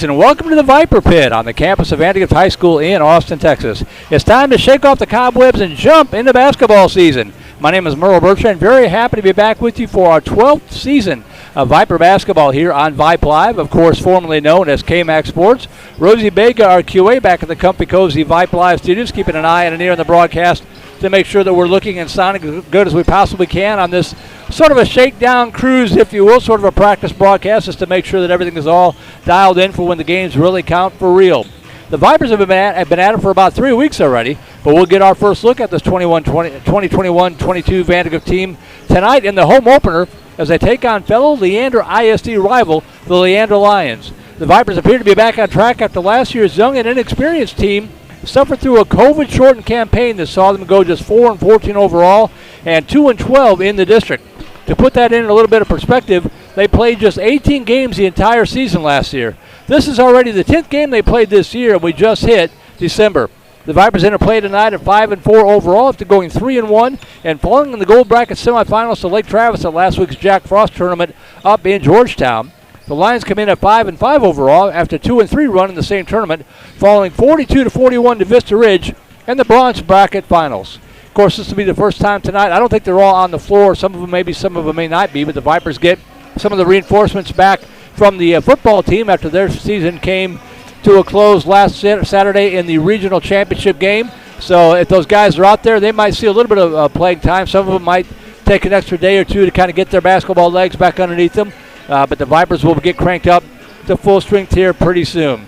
And welcome to the Viper Pit on the campus of VANDEGRIFT High School in Austin, Texas. It's time to shake off the cobwebs and jump into basketball season. My name is Merle Bertrand. Very happy to be back with you for our 12th season of Viper basketball here on Vype Live, of course formerly known as KMAX Sports. Rosie Bega, our QA, back in the comfy, cozy Vype Live studios, keeping an eye and an ear on the broadcast to make sure that we're looking and sounding as good as we possibly can on this sort of a shakedown cruise, if you will, sort of a practice broadcast, just to make sure that everything is all dialed in for when the games really count for real. The Vipers have been at it for about 3 weeks already, but we'll get our first look at this 2021-22 VANDEGRIFT team tonight in the home opener as they take on fellow Leander ISD rival, the Leander Lions. The Vipers appear to be back on track after last year's young and inexperienced team suffered through a COVID-shortened campaign that saw them go just 4-14 overall and 2-12 in the district. To put that in a little bit of perspective, they played just 18 games the entire season last year. This is already the 10th game they played this year, and we just hit December. The Vipers interplay tonight at 5-4 overall after going 3-1 and falling in the gold bracket semifinals to Lake Travis at last week's Jack Frost tournament up in Georgetown. The Lions come in at 5-5 overall after a 2-3 run in the same tournament, falling 42-41 to Vista Ridge in the bronze bracket finals. Of course, this will be the first time tonight. I don't think they're all on the floor. Some of them maybe, some of them may not be, but the Vipers get some of the reinforcements back from the football team after their season came to a close last Saturday in the regional championship game. So if those guys are out there, they might see a little bit of playing time. Some of them might take an extra day or two to kind of get their basketball legs back underneath them. But the Vipers will get cranked up to full strength here pretty soon.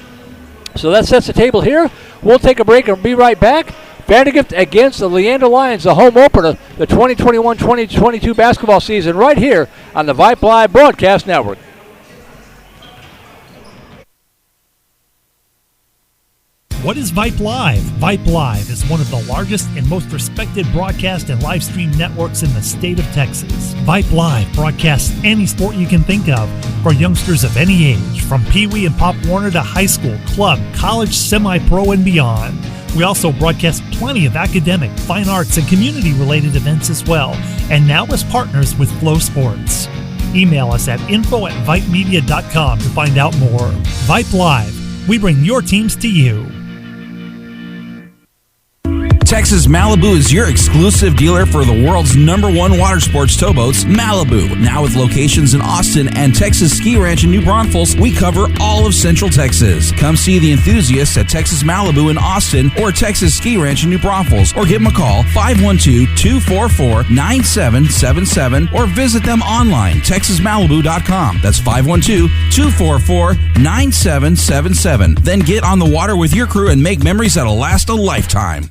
So that sets the table here. We'll take a break and be right back. VANDEGRIFT against the Leander Lions, the home opener, the 2021-2022 basketball season right here on the Vype Live Broadcast Network. What is Vype Live? Vype Live is one of the largest and most respected broadcast and live stream networks in the state of Texas. Vype Live broadcasts any sport you can think of for youngsters of any age, from Pee Wee and Pop Warner to high school, club, college, semi-pro, and beyond. We also broadcast plenty of academic, fine arts, and community-related events as well, and now as partners with Flow Sports. Email us at info@vypemedia.com to find out more. Vype Live. We bring your teams to you. Texas Malibu is your exclusive dealer for the world's #1 water sports towboats, Malibu. Now with locations in Austin and Texas Ski Ranch in New Braunfels, we cover all of Central Texas. Come see the enthusiasts at Texas Malibu in Austin or Texas Ski Ranch in New Braunfels, or give them a call, 512-244-9777, or visit them online, texasmalibu.com. That's 512-244-9777. Then get on the water with your crew and make memories that'll last a lifetime.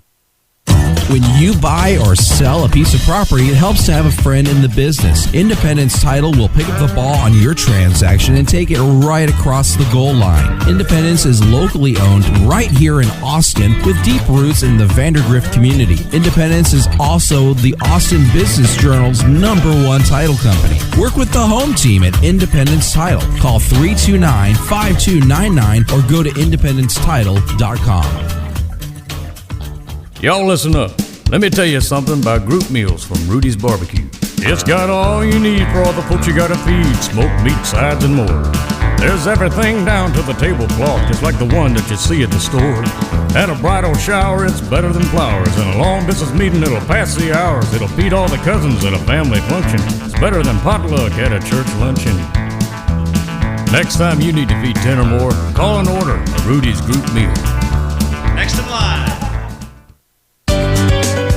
When you buy or sell a piece of property, it helps to have a friend in the business. Independence Title will pick up the ball on your transaction and take it right across the goal line. Independence is locally owned right here in Austin with deep roots in the VANDEGRIFT community. Independence is also the Austin Business Journal's #1 title company. Work with the home team at Independence Title. Call 329-5299 or go to independencetitle.com. Y'all listen up. Let me tell you something about group meals from Rudy's Barbecue. It's got all you need for all the folks you gotta feed, smoked meat, sides, and more. There's everything down to the tablecloth, just like the one that you see at the store. At a bridal shower, it's better than flowers. In a long business meeting, it'll pass the hours. It'll feed all the cousins at a family function. It's better than potluck at a church luncheon. Next time you need to feed 10 or more, call and order a Rudy's group meal. Next in line.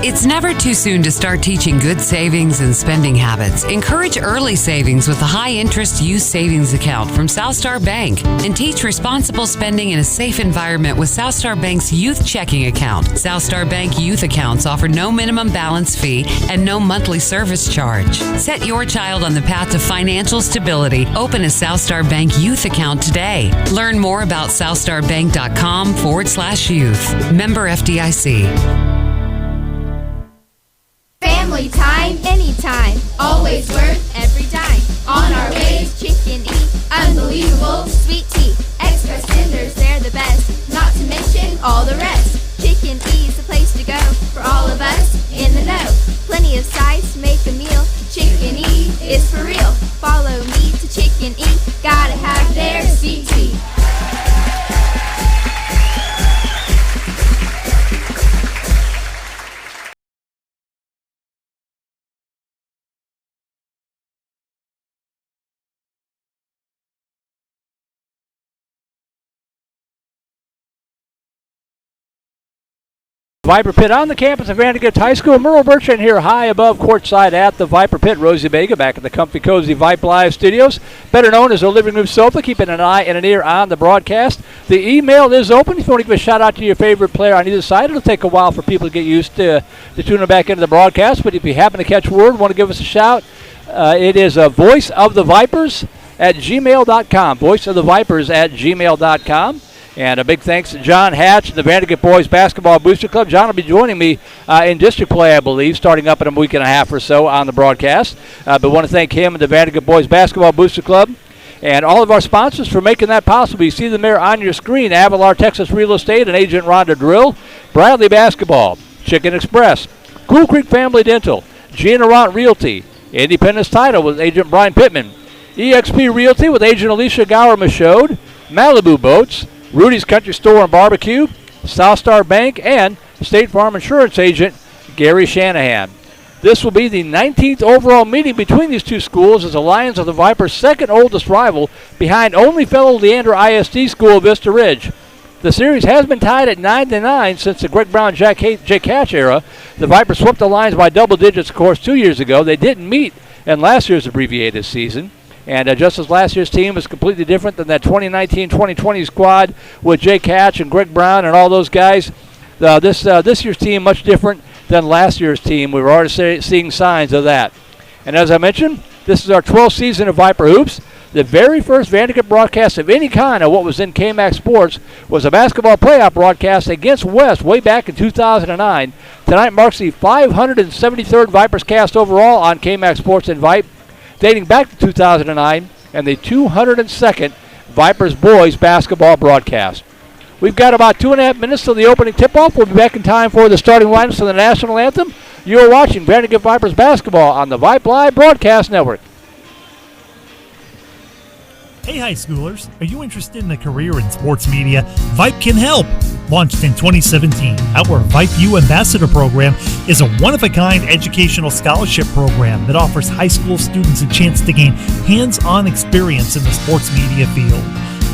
It's never too soon to start teaching good savings and spending habits. Encourage early savings with a high-interest youth savings account from Southstar Bank and teach responsible spending in a safe environment with Southstar Bank's Youth Checking Account. Southstar Bank youth accounts offer no minimum balance fee and no monthly service charge. Set your child on the path to financial stability. Open a Southstar Bank youth account today. Learn more about southstarbank.com/youth. Member FDIC. Family time, anytime, always worth every dime. On our ways, chicken eat, unbelievable sweet tea. Express tenders, they're the best, not to mention all the rest. Chicken E's the place to go for all of us in the know. Plenty of sides to make a meal. Chicken E is for real. Follow me to Chicken E, gotta have their sweet tea. Viper Pit on the campus of Vandergrift High School. Merle Bertrand here high above courtside at the Viper Pit. Rosie Vega back at the comfy, cozy Vype Live studios, better known as the living room sofa, keeping an eye and an ear on the broadcast. The email is open. If you want to give a shout-out to your favorite player on either side, it'll take a while for people to get used to tuning back into the broadcast, but if you happen to catch word, want to give us a shout, it is Voice of the Vipers at gmail.com. Voice of the Vipers at gmail.com. And a big thanks to John Hatch and the Vandergrift Boys Basketball Booster Club. John will be joining me in district play, I believe, starting up in a week and a half or so on the broadcast. But want to thank him and the Vandergrift Boys Basketball Booster Club and all of our sponsors for making that possible. You see them there on your screen. Avalar Texas Real Estate and Agent Rhonda Drill. Bradley Basketball. Chicken Express. Cool Creek Family Dental. Gianarant Realty. Independence Title with Agent Brian Pittman. EXP Realty with Agent Alicia Gower-Michaud. Malibu Boats. Rudy's Country Store and Barbecue, South Star Bank, and State Farm Insurance Agent Gary Shanahan. This will be the 19th overall meeting between these two schools as the Lions of the Vipers' second oldest rival behind only fellow Leander ISD school Vista Ridge. The series has been tied at 9-9 since the Greg Brown, Jake Hatch era. The Vipers swept the Lions by double digits, of course, 2 years ago. They didn't meet in last year's abbreviated season. And just as last year's team was completely different than that 2019-2020 squad with Jake Hatch and Greg Brown and all those guys, this year's team much different than last year's team. We were already seeing signs of that. And as I mentioned, this is our 12th season of Viper Hoops. The very first Vandergrift broadcast of any kind of what was in KMAX Sports was a basketball playoff broadcast against West way back in 2009. Tonight marks the 573rd Vipers cast overall on KMAX Sports and Vype, dating back to 2009, and the 202nd Vipers boys basketball broadcast. We've got about 2.5 minutes till the opening tip-off. We'll be back in time for the starting lineups for the national anthem. You are watching Vandergrift Vipers basketball on the Vype Live Broadcast Network. Hey high schoolers, are you interested in a career in sports media? Vype can help. Launched in 2017, our Vype U Ambassador Program is a one-of-a-kind educational scholarship program that offers high school students a chance to gain hands-on experience in the sports media field.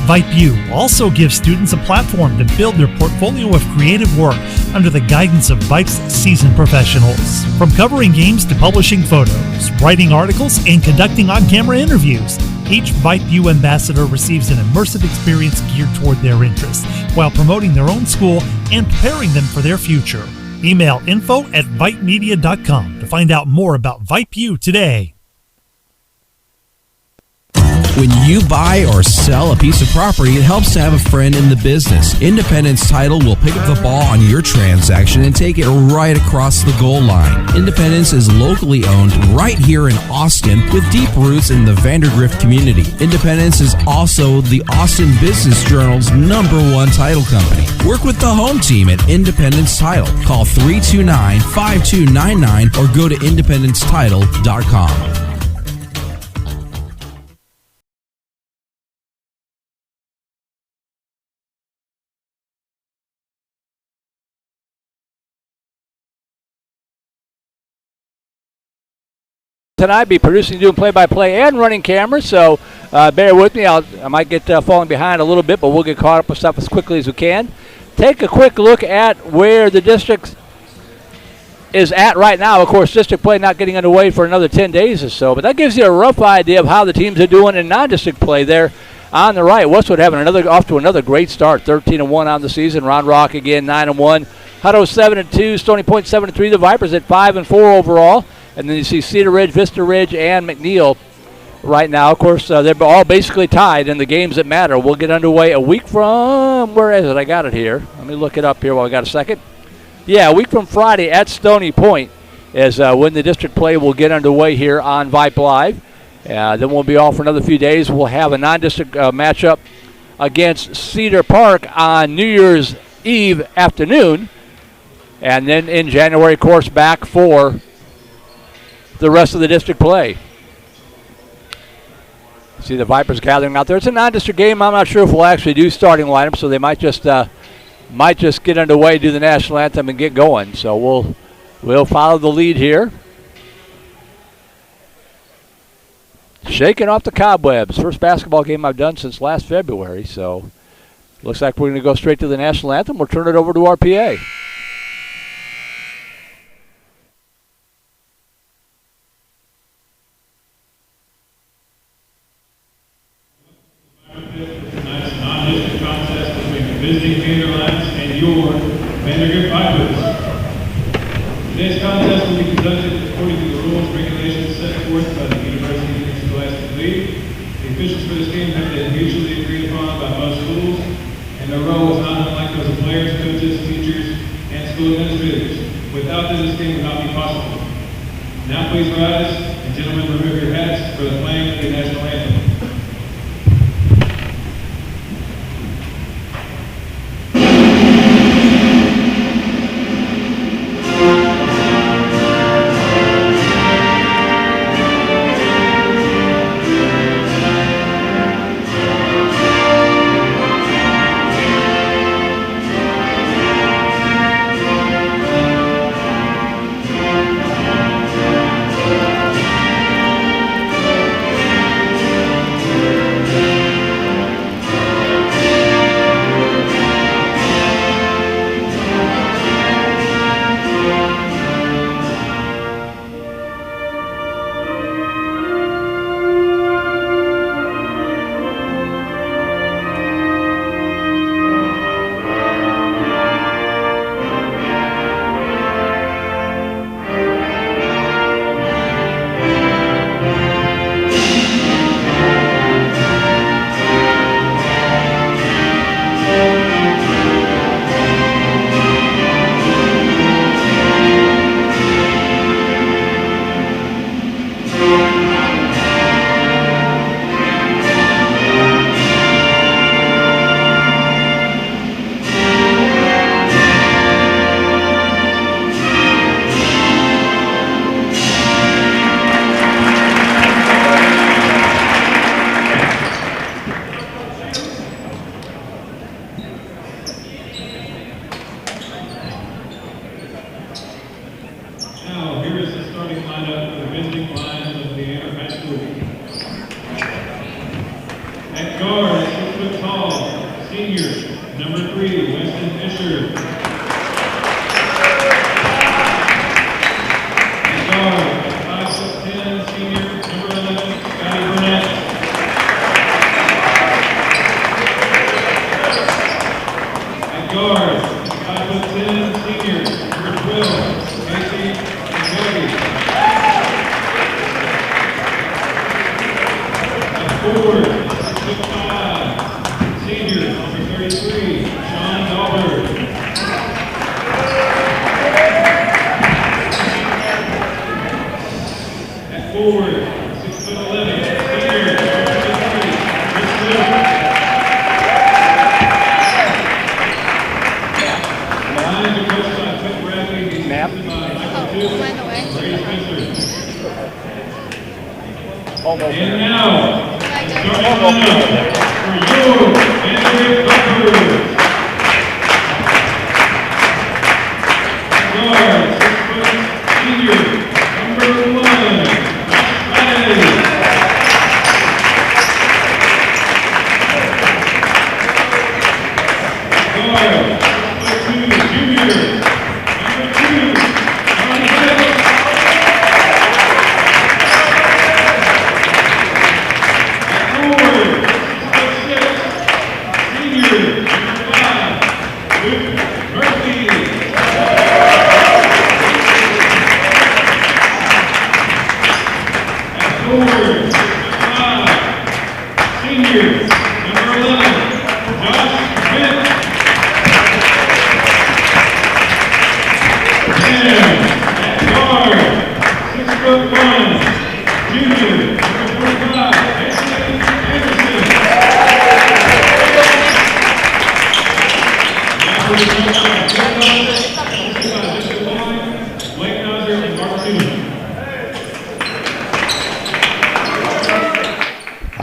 Vype U also gives students a platform to build their portfolio of creative work under the guidance of Vype's seasoned professionals. From covering games to publishing photos, writing articles, and conducting on-camera interviews, each Vype U ambassador receives an immersive experience geared toward their interests while promoting their own school and preparing them for their future. Email info@vypemedia.com to find out more about Vype U today. When you buy or sell a piece of property, it helps to have a friend in the business. Independence Title will pick up the ball on your transaction and take it right across the goal line. Independence is locally owned right here in Austin with deep roots in the Vandergrift community. Independence is also the Austin Business Journal's #1 title company. Work with the home team at Independence Title. Call 329-5299 or go to independencetitle.com. Tonight, be producing, doing play-by-play, and running cameras. So bear with me. I might get falling behind a little bit, but we'll get caught up with stuff as quickly as we can. Take a quick look at where the district is at right now. Of course, district play not getting underway for another 10 days or so, but that gives you a rough idea of how the teams are doing in non-district play there. On the right, Westwood having off to another great start, 13-1 on the season. Round Rock again 9-1. Hutto 7-2. Stony Point 7-3. The Vipers at 5-4 overall. And then you see Cedar Ridge, Vista Ridge, and McNeil right now. Of course, they're all basically tied in the games that matter. We'll get underway a week from, where is it? I got it here. Let me look it up here while I got a second. Yeah, a week from Friday at Stony Point is when the district play will get underway here on Vype Live. Then we'll be off for another few days. We'll have a non-district matchup against Cedar Park on New Year's Eve afternoon. And then in January, of course, back for the rest of the district play. See the Vipers gathering out there. It's a non-district game. I'm not sure if we'll actually do starting lineups, so they might just get underway, do the national anthem, and get going. So we'll follow the lead here. Shaking off the cobwebs. First basketball game I've done since last February. So looks like we're going to go straight to the national anthem. We'll turn it over to our PA. The officials for this game have been mutually agreed upon by both schools, and their role is not unlike those of players, coaches, teachers, and school administrators. Without them, this game would not be possible. Now please rise, and gentlemen, remove your hats for the playing of the national anthem.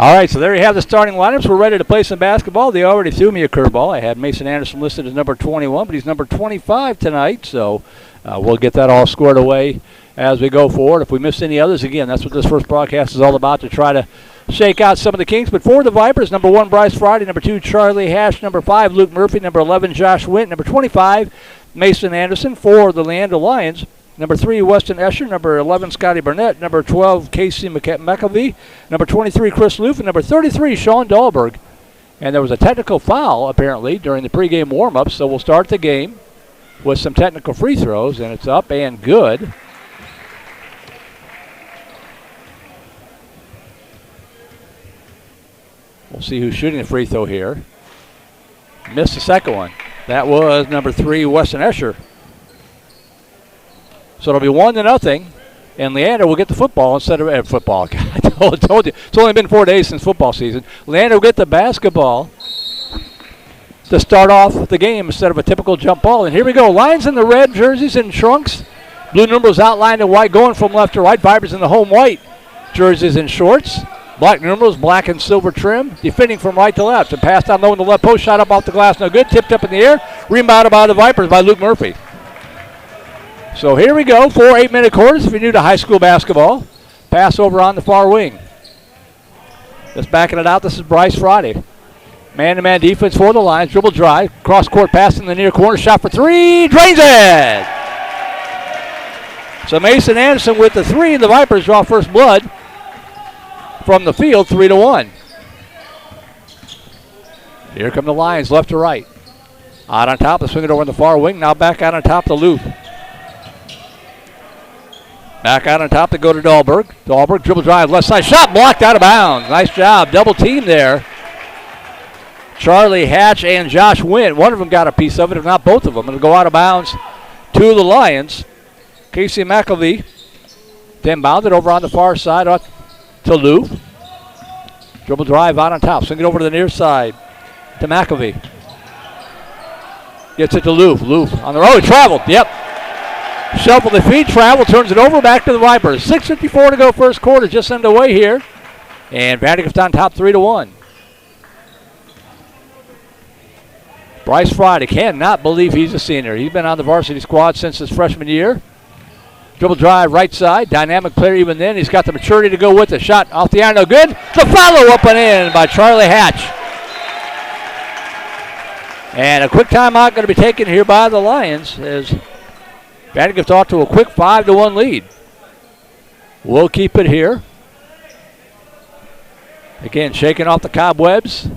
All right, so there you have the starting lineups. We're ready to play some basketball. They already threw me a curveball. I had Mason Anderson listed as number 21, but he's number 25 tonight, so we'll get that all squared away as we go forward. If we miss any others, again, that's what this first broadcast is all about, to try to shake out some of the kinks. But for the Vipers, number 1, Bryce Friday, number 2, Charlie Hash, number 5, Luke Murphy, number 11, Josh Wint, number 25, Mason Anderson. For the Leander Lions, number 3, Weston Escher, number 11, Scotty Burnett, number 12, Casey McAvee, number 23, Chris Loof, and number 33, Sean Dahlberg. And there was a technical foul, apparently, during the pregame warm-up, so we'll start the game with some technical free throws, and it's up and good. We'll see who's shooting the free throw here. Missed the second one. That was number 3, Weston Escher. So it'll be 1-0, and Leander will get the football instead of football. I told you, it's only been 4 days since football season. Leander will get the basketball to start off the game instead of a typical jump ball. And here we go. Lions in the red jerseys and trunks. Blue numerals outlined in white going from left to right. Vipers in the home white jerseys and shorts. Black numerals, black and silver trim. Defending from right to left. And passed down low in the left post. Shot up off the glass. No good. Tipped up in the air. Rebounded by the Vipers by Luke Murphy. So here we go. 4 8-minute quarters if you're new to high school basketball. Pass over on the far wing. Just backing it out. This is Bryce Friday. Man-to-man defense for the Lions. Dribble drive. Cross-court pass in the near corner. Shot for 3. Drains it! So Mason Anderson with the 3. The Vipers draw first blood from the field, 3-1. Here come the Lions, left to right. Out on top. They swing it over on the far wing. Now back out on top the loop. Back out on top to go to Dahlberg. Dahlberg dribble drive. Left side shot. Blocked out of bounds. Nice job. Double team there. Charlie Hatch and Josh Wynn. One of them got a piece of it, if not both of them. It'll go out of bounds to the Lions. Casey McElvey then bounded over on the far side out to Lou. Dribble drive out on top. Swing it over to the near side to McElvey. Gets it to Lou. Lou on the road. Traveled. Yep. Shuffle the feet. Travel. Turns it over. Back to the Vipers. 6:54 to go first quarter. Just underway here. And Vandegrift on top 3-1. Bryce Friday, cannot believe he's a senior. He's been on the varsity squad since his freshman year. Dribble drive right side. Dynamic player even then. He's got the maturity to go with it. Shot off the iron, no good. The follow up and in by Charlie Hatch. And a quick timeout going to be taken here by the Lions as Vandegrift off to a quick 5-1 lead. We'll keep it here. Again, shaking off the cobwebs.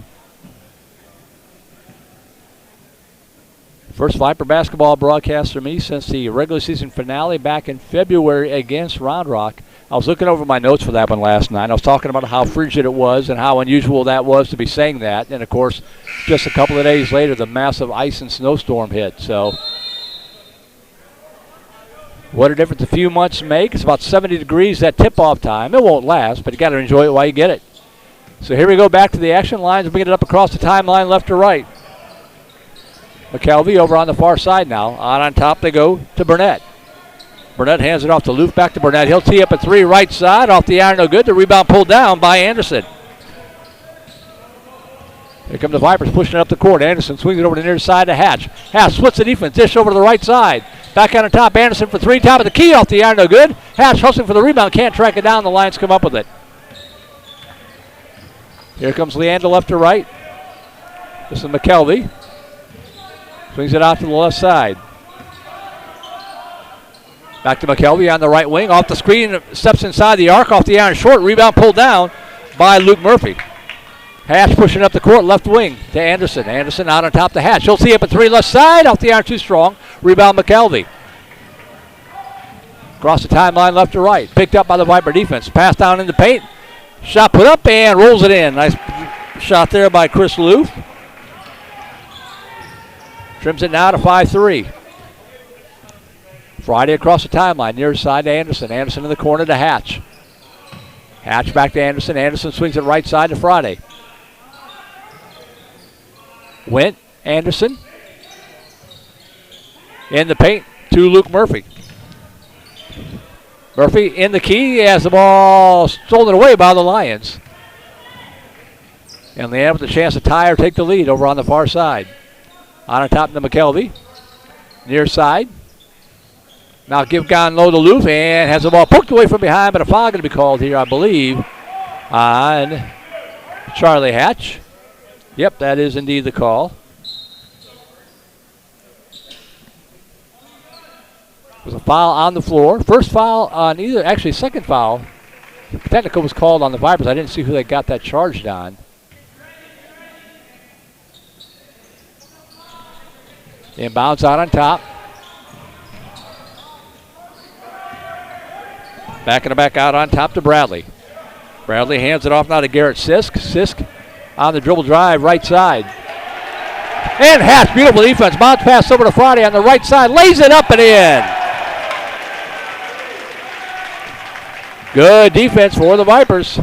First Viper basketball broadcast for me since the regular season finale back in February against Round Rock. I was looking over my notes for that one last night. I was talking about how frigid it was and how unusual that was to be saying that. And, of course, just a couple of days later, the massive ice and snowstorm hit. So what a difference a few months make. It's about 70 degrees that tip-off time. It won't last, but you got to enjoy it while you get it. So here we go back to the action. Lines bringing it up across the timeline left to right. McKelvey over on the far side now. On top they go to Burnett. Burnett hands it off to Loof, back to Burnett. He'll tee up a 3 right side. Off the iron, no good. The rebound pulled down by Anderson. Here come the Vipers pushing it up the court. Anderson swings it over to the near side to Hatch. Hatch splits the defense. Dish over to the right side. Back on the top. Anderson for 3. Top of the key. Off the iron, no good. Hatch hustling for the rebound. Can't track it down. The Lions come up with it. Here comes Leander left to right. This is McKelvey. Swings it out to the left side. Back to McKelvey on the right wing. Off the screen, steps inside the arc. Off the iron, short. Rebound pulled down by Luke Murphy. Hatch pushing up the court, left wing to Anderson. Anderson out on top to Hatch. He'll see up at 3 left side. Off the iron, too strong. Rebound McKelvey. Across the timeline left to right. Picked up by the Viper defense. Pass down in the paint. Shot put up and rolls it in. Nice shot there by Chris Loof. Trims it now to 5-3. Friday across the timeline, near side to Anderson. Anderson in the corner to Hatch. Hatch back to Anderson. Anderson swings it right side to Friday. Went Anderson. In the paint to Luke Murphy. Murphy in the key. He has the ball stolen away by the Lions. And they have the chance to tie or take the lead over on the far side. On top to McKelvey. Near side. Now give down low to Loof and has the ball poked away from behind, but a foul going to be called here, I believe, on Charlie Hatch. Yep, that is indeed the call. There's a foul on the floor. First foul on either, actually second foul. Technical was called on the Vipers. I didn't see who they got that charged on. Inbounds out on top. Back and back out on top to Bradley. Bradley hands it off now to Garrett Sisk. Sisk on the dribble drive, right side. And Hatch, beautiful defense. Bounce pass over to Friday on the right side. Lays it up and in. Good defense for the Vipers.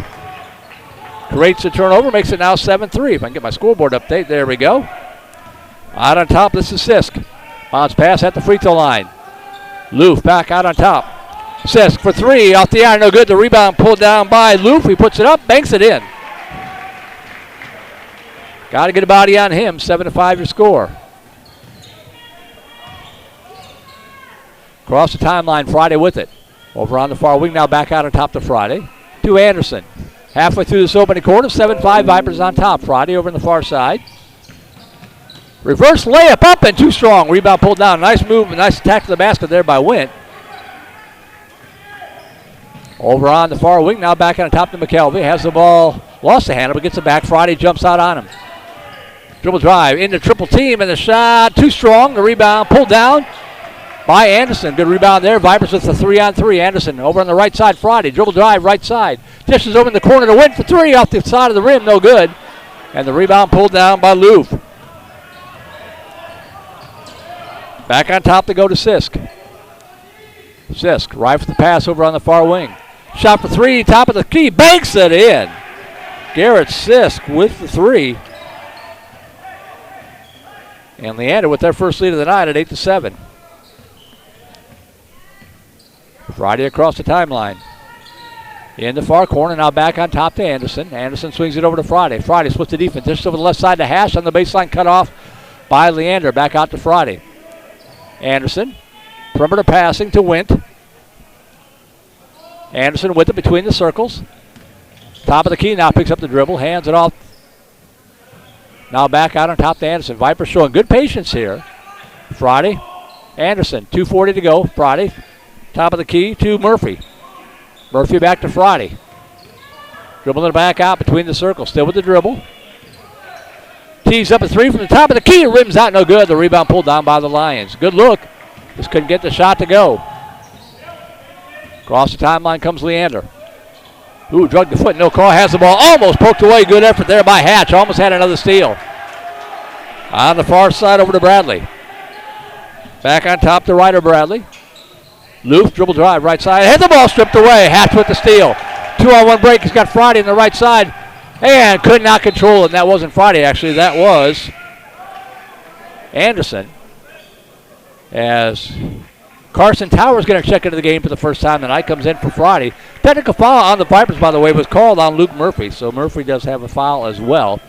Creates a turnover, makes it now 7-3. If I can get my scoreboard update, there we go. Out on top, this is Sisk. Bounce pass at the free throw line. Loof back out on top. Sisk for three, off the iron, no good. The rebound pulled down by Loof. He puts it up, banks it in. Got to get a body on him. 7-5 your score. Across the timeline, Friday with it. Over on the far wing now, back out on top to Friday. To Anderson. Halfway through this opening quarter, 7-5 Vipers on top. Friday over on the far side. Reverse layup up and too strong. Rebound pulled down. Nice move, nice attack to the basket there by Wint. Over on the far wing, now back on top to McKelvey. Has the ball, lost the handle, but gets it back. Friday jumps out on him. Dribble drive into triple team, and the shot too strong. The rebound pulled down by Anderson. Good rebound there. Vipers with the 3-on-3. Anderson over on the right side. Friday dribble drive right side. Dishes over in the corner to Wint for three off the side of the rim. No good. And the rebound pulled down by Loof. Back on top to go to Sisk. Sisk right for the pass over on the far wing. Shot for three, top of the key, banks it in. Garrett Sisk with the three. And Leander with their first lead of the night at 8-7. Friday across the timeline. In the far corner, now back on top to Anderson. Anderson swings it over to Friday. Friday splits the defense. Just over the left side to Hash on the baseline, cut off by Leander. Back out to Friday. Anderson, perimeter passing to Wint. Anderson with it between the circles. Top of the key, now picks up the dribble, hands it off. Now back out on top to Anderson. Vipers showing good patience here. Friday, Anderson, 2:40 to go. Friday, top of the key to Murphy. Murphy back to Friday. Dribbling it back out between the circles, still with the dribble. Tees up a three from the top of the key, rims out, no good. The rebound pulled down by the Lions. Good look, just couldn't get the shot to go. Across the timeline comes Leander. Ooh, drug the foot, no call, has the ball, almost poked away. Good effort there by Hatch, almost had another steal. On the far side over to Bradley. Back on top to Ryder Bradley. Loof, dribble drive, right side, had the ball stripped away. Hatch with the steal. 2-on-1 break, he's got Friday on the right side. And could not control it, and that wasn't Friday actually, that was Anderson. As Carson Towers going to check into the game for the first time tonight, comes in for Friday. Technical foul on the Vipers, by the way, was called on Luke Murphy, so Murphy does have a foul as well.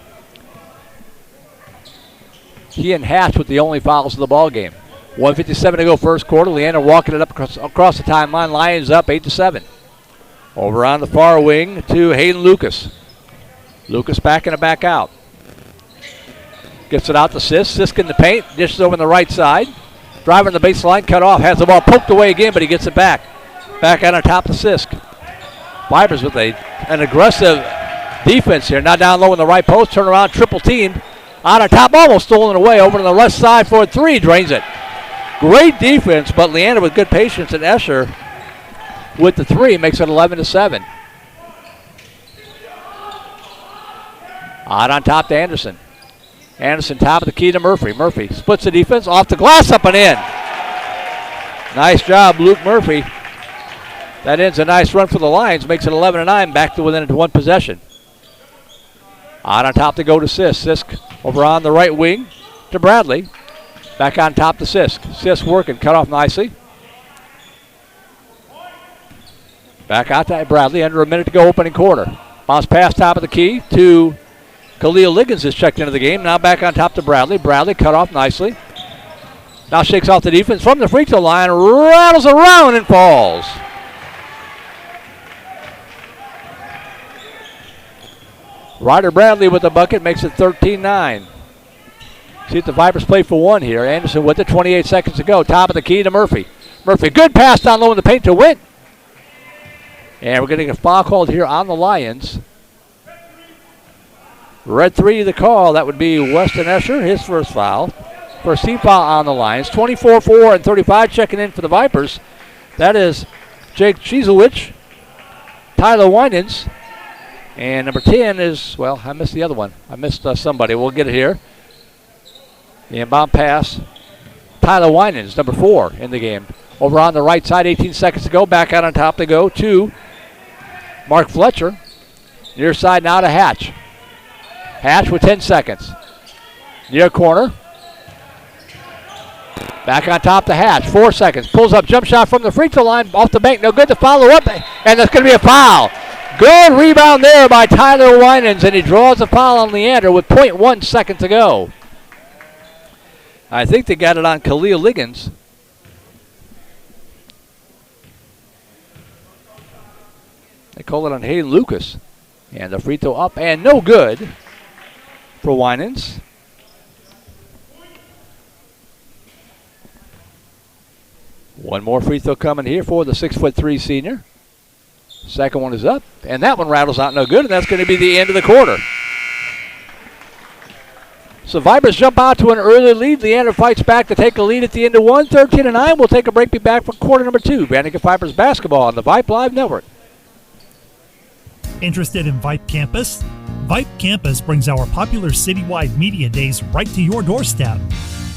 He and Hatch with the only fouls of the ball game. 1:57 to go first quarter. Leander walking it up across the timeline. Lions up 8-7. Over on the far wing to Hayden Lucas. Lucas backing it back out. Gets it out to Sisk. Sisk in the paint. Dishes over on the right side. Driving the baseline. Cut off. Has the ball poked away again, but he gets it back. Back out on top to Sisk. Vipers with an aggressive defense here. Now down low in the right post. Turn around. Triple team. Out on top. Almost stolen away. Over to the left side for a three. Drains it. Great defense, but Leander with good patience, and Escher with the three makes it 11-7. Out on top to Anderson. Anderson top of the key to Murphy. Murphy splits the defense, off the glass, up and in. Nice job, Luke Murphy. That ends a nice run for the Lions, makes it 11-9, back to within one possession. Out on top to go to Sisk. Sisk over on the right wing to Bradley. Back on top to Sisk. Sisk working, cut off nicely. Back out to Bradley, under a minute to go opening quarter. Bounce pass top of the key to Khalil Liggins is checked into the game. Now back on top to Bradley. Bradley cut off nicely. Now shakes off the defense from the free throw line, rattles around and falls. Ryder Bradley with the bucket makes it 13-9. See if the Vipers play for one here. Anderson with it, 28 seconds to go. Top of the key to Murphy. Murphy, good pass down low in the paint to Wint. And we're going to get a foul called here on the Lions. Red 3 the call. That would be Weston Escher, his first foul. First team foul on the Lions. 24-4 and 35 checking in for the Vipers. That is Jake Chizowicz, Tyler Winans, And number 10 is, well, I missed the other one. I missed somebody. We'll get it here. The inbound pass. Tyler Winans, number 4 in the game. Over on the right side, 18 seconds to go. Back out on top to go to Mark Fletcher. Near side now to Hatch. Hatch with 10 seconds. Near corner. Back on top to Hatch. 4 seconds. Pulls up, jump shot from the free throw line. Off the bank. No good to follow up. And that's going to be a foul. Good rebound there by Tyler Winans. And he draws a foul on Leander with 0.1 second to go. I think they got it on Khalil Liggins. They call it on Hayden Lucas. And the free throw up and no good for Winans. One more free throw coming here for the 6'3" senior. Second one is up, and that one rattles out no good, and that's going to be the end of the quarter. So Vipers jump out to an early lead. Leander fights back to take a lead at the end of one. 13-9. We'll take a break. Be back for quarter number 2. Vandegrift Vipers basketball on the Vype Live Network. Interested in Vype Campus? Vype Campus brings our popular citywide media days right to your doorstep.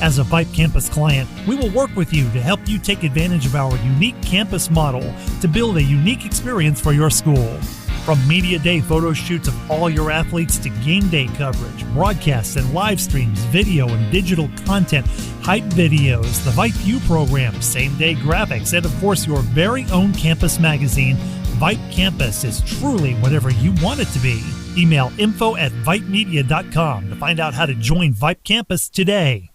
As a Vype Campus client, we will work with you to help you take advantage of our unique campus model to build a unique experience for your school. From media day photo shoots of all your athletes to game day coverage, broadcasts and live streams, video and digital content, hype videos, the Vype U program, same-day graphics, and of course your very own campus magazine, Vype Campus is truly whatever you want it to be. Email info@vypemedia.com to find out how to join Vype Campus today.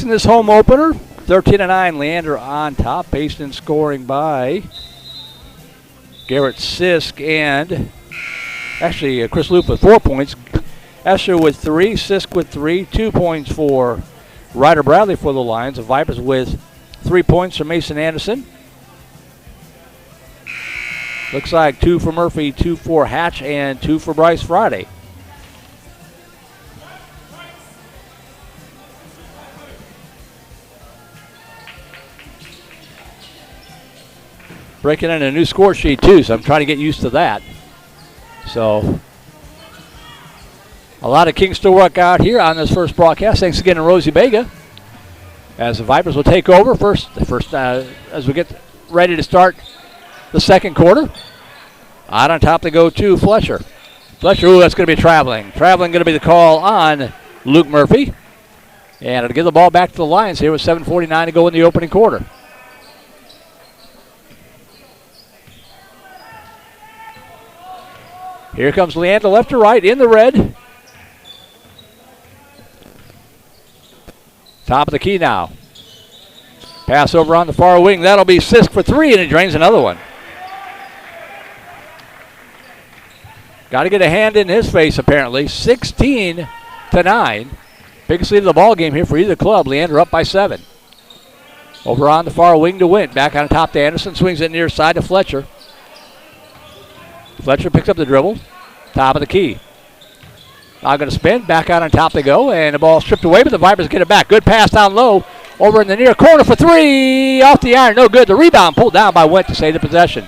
In this home opener, 13-9, Leander on top. Payson scoring by Garrett Sisk and actually Chris Loop with 4 points. Escher with 3, Sisk with 3, 2 points for Ryder Bradley for the Lions. The Vipers with 3 points for Mason Anderson. Looks like 2 for Murphy, 2 for Hatch, and 2 for Bryce Friday. Breaking in a new score sheet, too, so I'm trying to get used to that. So, a lot of Kingston work out here on this first broadcast. Thanks again to Rosie Bega. As the Vipers will take over as we get ready to start the second quarter. Out on top to go to Fletcher. Fletcher, ooh, that's going to be traveling. Traveling going to be the call on Luke Murphy. And it'll give the ball back to the Lions here with 7:49 to go in the opening quarter. Here comes Leander, left to right, in the red. Top of the key now. Pass over on the far wing. That'll be Sisk for 3, and he drains another one. Got to get a hand in his face, apparently. 16-9. Biggest lead of the ball game here for either club. Leander up by 7. Over on the far wing to Wint. Back on top to Anderson. Swings it near side to Fletcher. Fletcher picks up the dribble. Top of the key. Now going to spin. Back out on top they go. And the ball stripped away, but the Vipers get it back. Good pass down low. Over in the near corner for 3. Off the iron. No good. The rebound pulled down by Wint to save the possession.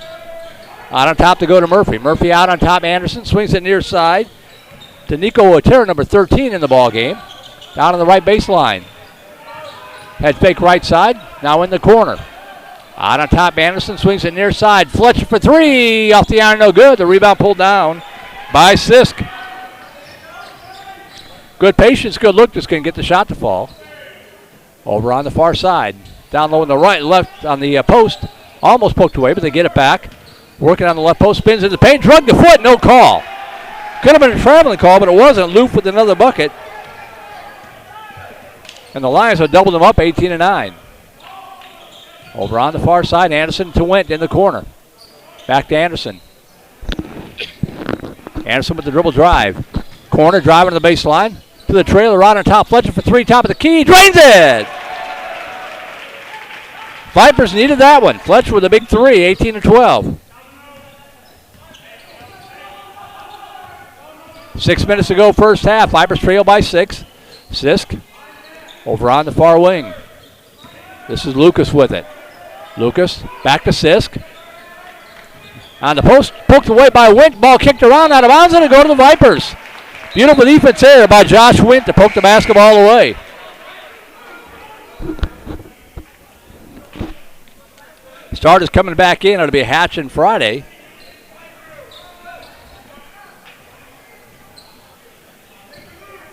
Out on top to go to Murphy. Murphy out on top. Anderson swings it near side to Nico Otero, number 13 in the ball game. Down on the right baseline. Head fake right side. Now in the corner. Out on top, Anderson swings it near side. Fletcher for 3. Off the iron, no good. The rebound pulled down by Sisk. Good patience, good look. Just couldn't get the shot to fall. Over on the far side. Down low on the right, left on the post. Almost poked away, but they get it back. Working on the left post, spins in the paint, drug the foot, no call. Could have been a traveling call, but it wasn't. Loof with another bucket. And the Lions have doubled them up, 18-9. Over on the far side, Anderson to Wint in the corner. Back to Anderson. Anderson with the dribble drive. Corner, driving to the baseline. To the trailer, right on top. Fletcher for 3, top of the key. Drains it! Vipers needed that one. Fletcher with a big three, 18-12. 6 minutes to go first half. Vipers trail by 6. Sisk over on the far wing. This is Lucas with it. Lucas back to Sisk. On the post, poked away by Wint. Ball kicked around out of bounds and it'll go to the Vipers. Beautiful defense there by Josh Wint to poke the basketball away. Starters coming back in. It'll be Hatch and Friday.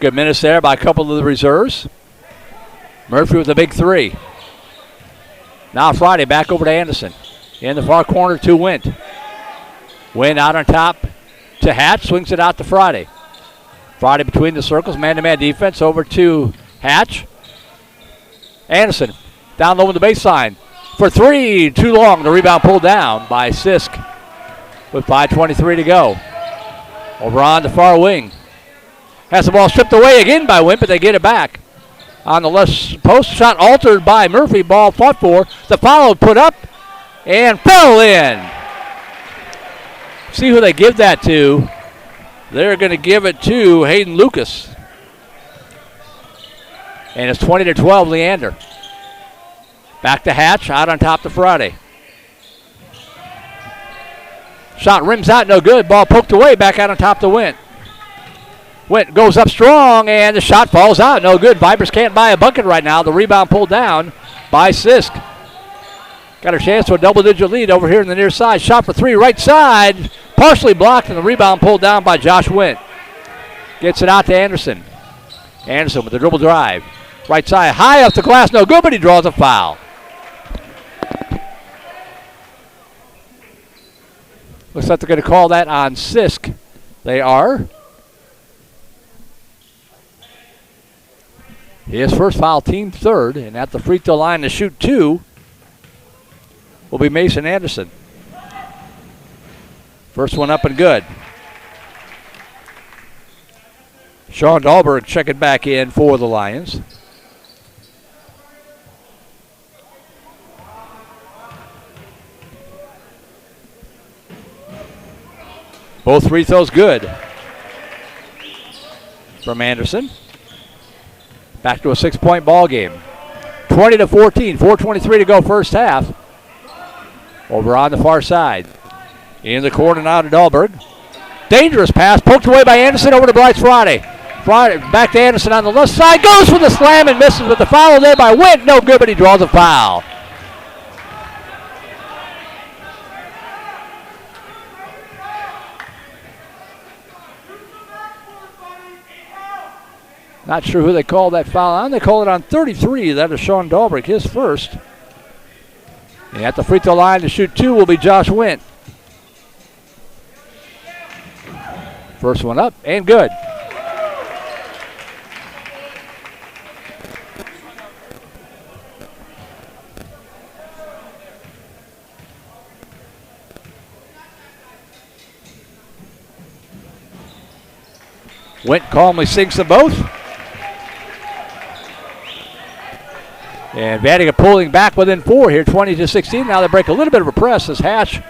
Good minutes there by a couple of the reserves. Murphy with a big three. Now Friday back over to Anderson. In the far corner to Wint. Wint out on top to Hatch. Swings it out to Friday. Friday between the circles. Man-to-man defense over to Hatch. Anderson down low in the baseline. For three, too long. The rebound pulled down by Sisk with 5:23 to go. Over on the far wing. Has the ball stripped away again by Wint, but they get it back. On the left post, shot altered by Murphy. Ball fought for. The foul put up and fell in. See who they give that to. They're going to give it to Hayden Lucas. And it's 20-12, Leander. Back to Hatch, out on top to Friday. Shot rims out, no good. Ball poked away, back out on top to Wint. Wint goes up strong, and the shot falls out. No good. Vipers can't buy a bucket right now. The rebound pulled down by Sisk. Got a chance to a double-digit lead over here in the near side. Shot for three, right side. Partially blocked, and the rebound pulled down by Josh Wint. Gets it out to Anderson. Anderson with the dribble drive. Right side, high off the glass, no good, but he draws a foul. Looks like they're going to call that on Sisk. They are. His first foul, team third, and at the free throw line to shoot two will be Mason Anderson. First one up and good. Sean Dahlberg checking back in for the Lions. Both free throws good from Anderson. Back to a 6-point ball game. 20-14, 4:23 to go first half. Over on the far side. In the corner now to Dahlberg. Dangerous pass, poked away by Anderson over to Bryce Friday. Friday back to Anderson on the left side. Goes for the slam and misses with the foul there by Wint. No good, but he draws a foul. Not sure who they called that foul on. They called it on 33. That is Sean Dahlberg, his first. And at the free throw line to shoot two will be Josh Wint. First one up and good. Wint calmly sinks them both. And Vandiga pulling back within four here, 20-16. Now they break a little bit of a press as Hatch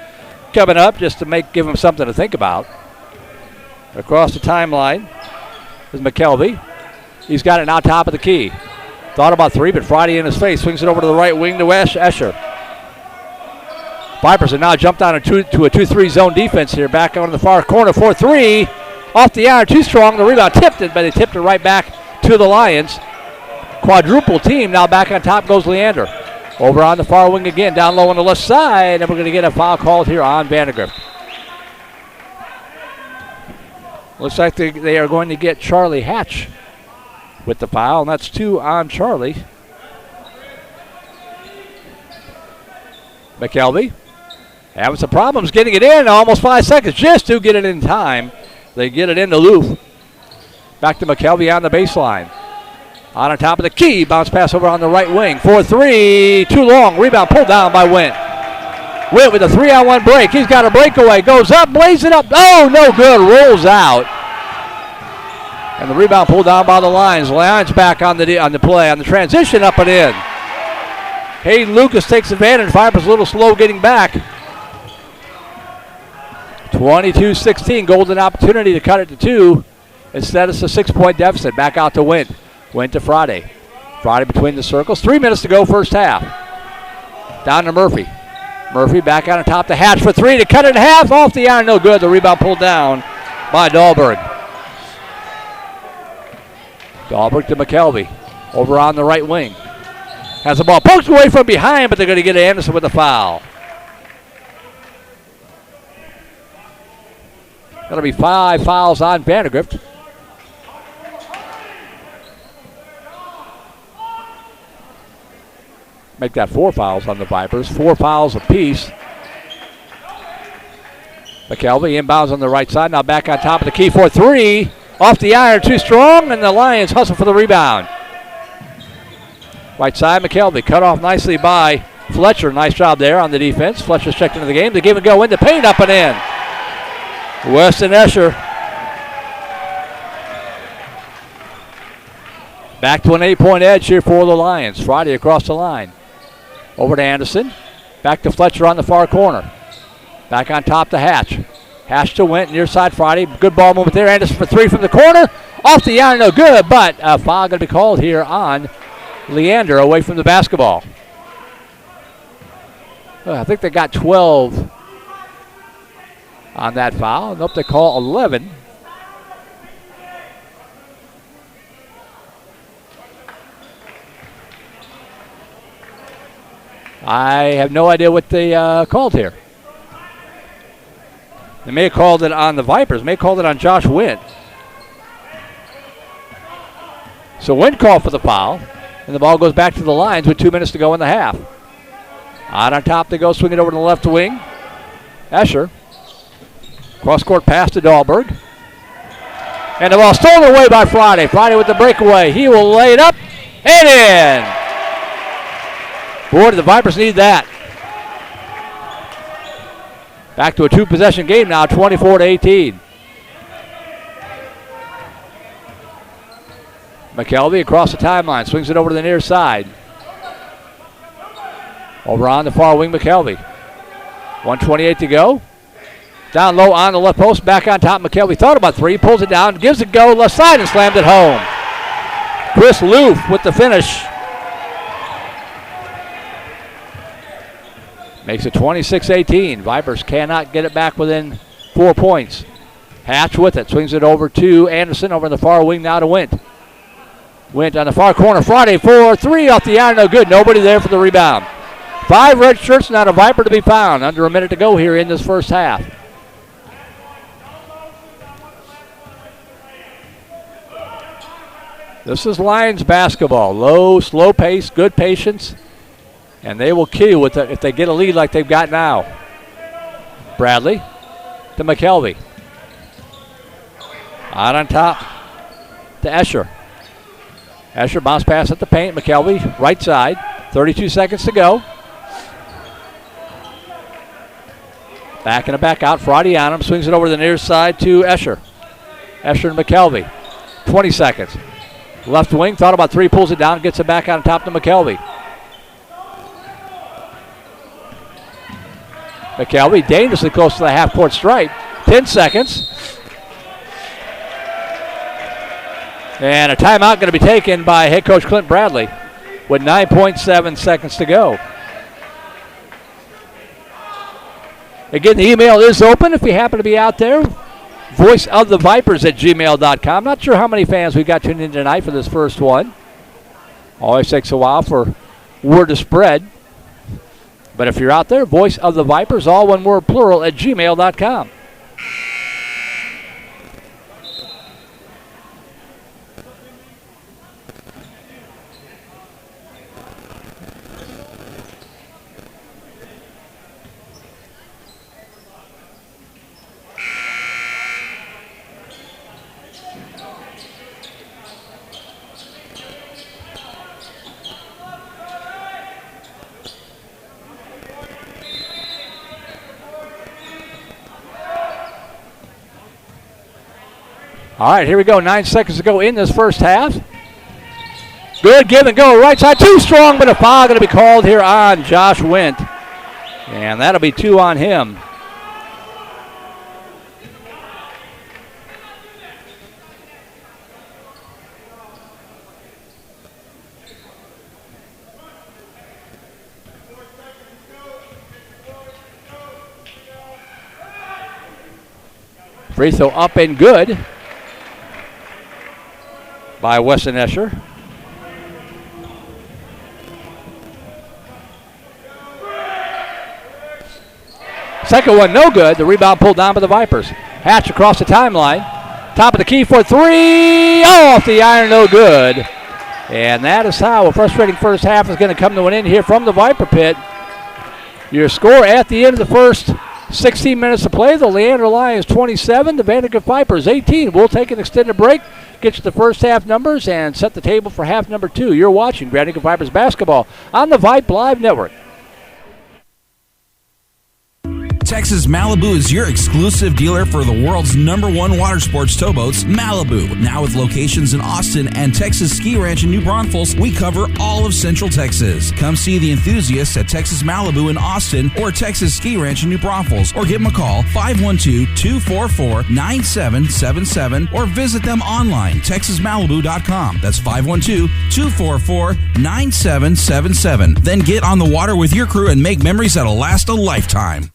coming up just to give them something to think about. Across the timeline is McKelvey. He's got it now top of the key. Thought about three, but Friday in his face. Swings it over to the right wing to Escher. Vipers have now jumped on to a 2-3 zone defense here. Back on the far corner, 4-3. Off the iron, too strong. The rebound tipped it, but they tipped it right back to the Lions. Quadruple team. Now back on top goes Leander. Over on the far wing again, down low on the left side, and we're going to get a foul called here on VANDEGRIFT. Looks like they are going to get Charlie Hatch with the foul, and that's two on Charlie. McKelvey having some problems getting it in. Almost 5 seconds just to get it in time. They get it into Loof. Back to McKelvey on the baseline. On top of the key, bounce pass over on the right wing. 4-3, too long. Rebound pulled down by Wint. Wint with a 3-on-1 break. He's got a breakaway. Goes up, blaze it up. Oh, no good. Rolls out. And the rebound pulled down by the Lions. Lions back on the play, on the transition, up and in. Hayden Lucas takes advantage. Vipers a little slow getting back. 22-16, golden opportunity to cut it to 2. Instead, it's a 6-point deficit. Back out to Wint. Wint to Friday. Friday between the circles. 3 minutes to go first half. Down to Murphy. Murphy back on top to Hatch for 3 to cut it in half. Off the iron, no good. The rebound pulled down by Dahlberg. Dahlberg to McKelvey. Over on the right wing. Has the ball poked away from behind, but they're going to get Anderson with a foul. That'll be 5 fouls on Vandegrift. Make that 4 fouls on the Vipers. 4 fouls apiece. McKelvey inbounds on the right side. Now back on top of the key for 3. Off the iron, too strong, and the Lions hustle for the rebound. Right side, McKelvey cut off nicely by Fletcher. Nice job there on the defense. Fletcher's checked into the game. The give and go into paint, up and in. Weston Escher. Back to an 8-point edge here for the Lions. Friday across the line. Over to Anderson. Back to Fletcher on the far corner. Back on top to Hatch. Hatch to Wint, near side Friday. Good ball movement there. Anderson for 3 from the corner. Off the iron, no good, but a foul going to be called here on Leander away from the basketball. I think they got 12 on that foul. Nope, they call 11. I have no idea what they called here. They may have called it on the Vipers. May have called it on Josh Wint. So Wint called for the foul. And the ball goes back to the Lions with 2 minutes to go in the half. Out on top they go, swing it over to the left wing. Escher. Cross-court pass to Dahlberg. And the ball stolen away by Friday. Friday with the breakaway. He will lay it up and in. Boy, the Vipers need that. Back to a 2-possession game now, 24-18. McKelvey across the timeline, swings it over to the near side. Over on the far wing, McKelvey. 1:28 to go. Down low on the left post, back on top. McKelvey thought about 3, pulls it down, gives it go, left side, and slammed it home. Chris Loof with the finish. Makes it 26-18. Vipers cannot get it back within 4 points. Hatch with it, swings it over to Anderson, over in the far wing now to Wint. Wint on the far corner. Friday for 3 off the iron, no good. Nobody there for the rebound. 5 red shirts, not a Viper to be found. Under a minute to go here in this first half. This is Lions basketball. Low, slow pace, good patience. And they will kill you if they get a lead like they've got now. Bradley to McKelvey. Out on top to Escher. Escher bounce pass at the paint. McKelvey, right side. 32 seconds to go. Back in the back out. Friday on him. Swings it over to the near side to Escher. Escher and McKelvey. 20 seconds. Left wing. Thought about 3. Pulls it down. Gets it back on top to McKelvey. McKelvey dangerously close to the half-court stripe. 10 seconds. And a timeout going to be taken by head coach Clint Bradley with 9.7 seconds to go. Again, the email is open if you happen to be out there. voiceofthevipers@gmail.com. Not sure how many fans we got tuned in tonight for this first one. Always takes a while for word to spread. But if you're out there, voiceofthevipers, all one word plural, at gmail.com. All right, here we go. 9 seconds to go in this first half. Good give and go. Right side, too strong, but a foul going to be called here on Josh Wint. And that'll be 2 on him. Free throw up and good by Weston Escher. Second one, no good. The rebound pulled down by the Vipers. Hatch across the timeline. Top of the key for 3. Off the iron, no good. And that is how a frustrating first half is going to come to an end here from the Viper pit. Your score at the end of the first 16 minutes to play. The Leander Lions 27, the Vandegrift Vipers 18. We'll take an extended break, get you the first half numbers, and set the table for half number 2. You're watching Vandegrift Vipers basketball on the Vype Live Network. Texas Malibu is your exclusive dealer for the world's #1 water sports towboats, Malibu. Now with locations in Austin and Texas Ski Ranch in New Braunfels, we cover all of Central Texas. Come see the enthusiasts at Texas Malibu in Austin or Texas Ski Ranch in New Braunfels, or give them a call, 512-244-9777, or visit them online, texasmalibu.com. That's 512-244-9777. Then get on the water with your crew and make memories that'll last a lifetime.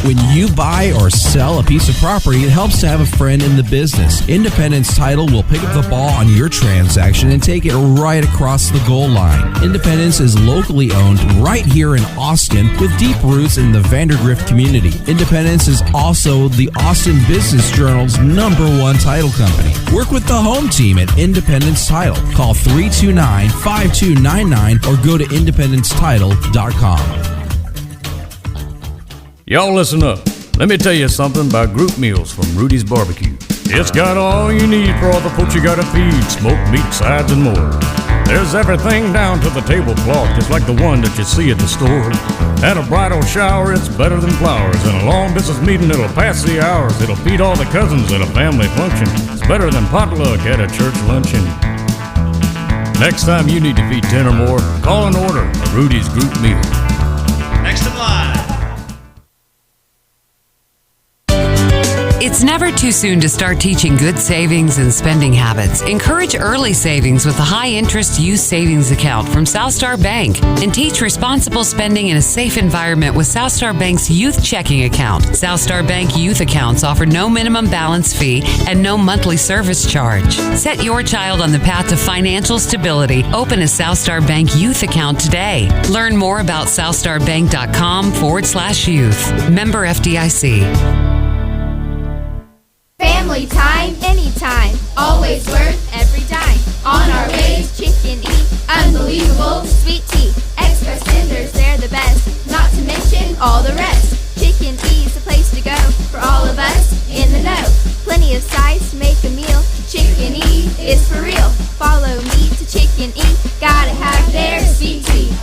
When you buy or sell a piece of property, it helps to have a friend in the business. Independence Title will pick up the ball on your transaction and take it right across the goal line. Independence is locally owned right here in Austin with deep roots in the Vandergrift community. Independence is also the Austin Business Journal's #1 title company. Work with the home team at Independence Title. Call 329-5299 or go to independencetitle.com. Y'all listen up. Let me tell you something about group meals from Rudy's Barbecue. It's got all you need for all the folks you gotta feed, smoked meat, sides, and more. There's everything down to the tablecloth, just like the one that you see at the store. At a bridal shower, it's better than flowers. And a long business meeting, it'll pass the hours. It'll feed all the cousins at a family function. It's better than potluck at a church luncheon. Next time you need to feed 10 or more, call and order a Rudy's group meal. Next in line. It's never too soon to start teaching good savings and spending habits. Encourage early savings with a high-interest youth savings account from Southstar Bank and teach responsible spending in a safe environment with Southstar Bank's youth checking account. Southstar Bank youth accounts offer no minimum balance fee and no monthly service charge. Set your child on the path to financial stability. Open a Southstar Bank youth account today. Learn more about southstarbank.com/youth. Member FDIC. Family time, anytime, always worth every dime. On our ways, chicken eat, unbelievable sweet tea. Express tenders, they're the best, not to mention all the rest. Chicken E's the place to go for all of us in the know. Plenty of size to make a meal. Chicken E is for real. Follow me to Chicken E, gotta have their sweet tea.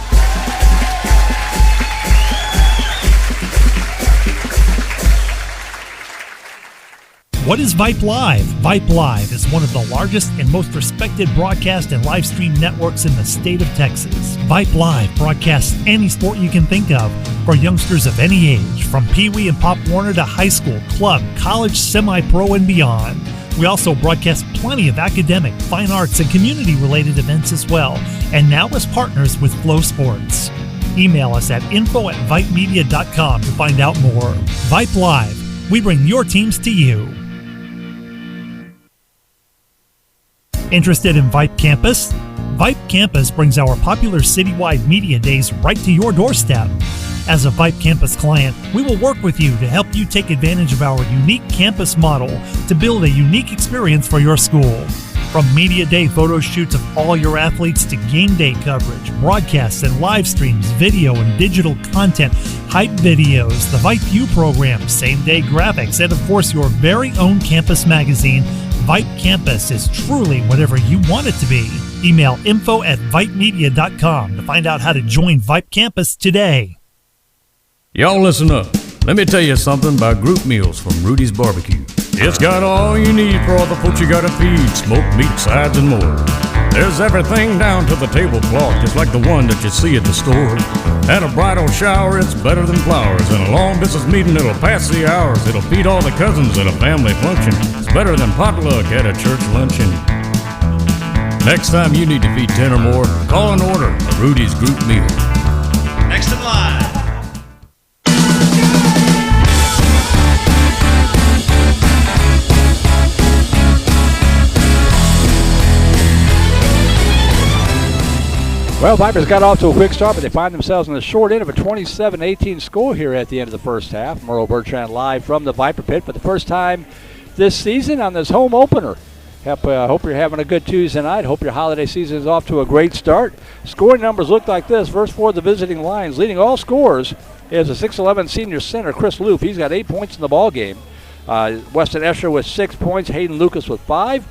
What is Vype Live? Vype Live is one of the largest and most respected broadcast and live stream networks in the state of Texas. Vype Live broadcasts any sport you can think of for youngsters of any age, from Pee Wee and Pop Warner to high school, club, college, semi-pro, and beyond. We also broadcast plenty of academic, fine arts, and community-related events as well, and now as partners with Flow Sports. Email us at info@vypemedia.com to find out more. Vype Live. We bring your teams to you. Interested in Vype Campus? Vype Campus brings our popular citywide media days right to your doorstep. As a Vype Campus client, we will work with you to help you take advantage of our unique campus model to build a unique experience for your school. From media day photo shoots of all your athletes to game day coverage, broadcasts and live streams, video and digital content, hype videos, the Vype U program, same-day graphics, and of course your very own campus magazine, Vype Campus is truly whatever you want it to be. Email info@vypemedia.com to find out how to join Vype Campus today. Y'all listen up. Let me tell you something about group meals from Rudy's Barbecue. It's got all you need for all the folks you gotta feed, smoked meat, sides, and more. There's everything down to the tablecloth, just like the one that you see at the store. At a bridal shower, it's better than flowers. And a long distance meeting, it'll pass the hours. It'll feed all the cousins at a family function. It's better than potluck at a church luncheon. Next time you need to feed 10 or more, call and order a Rudy's group meal. Next in line. Well, Vipers got off to a quick start, but they find themselves in the short end of a 27-18 score here at the end of the first half. Merle Bertrand live from the Viper Pit for the first time this season on this home opener. Hope you're having a good Tuesday night. Hope your holiday season is off to a great start. Scoring numbers look like this. First for the visiting Lions, leading all scorers is a 6'11 senior center, Chris Loop. He's got 8 points in the ball game. Weston Escher with 6 points. Hayden Lucas with 5.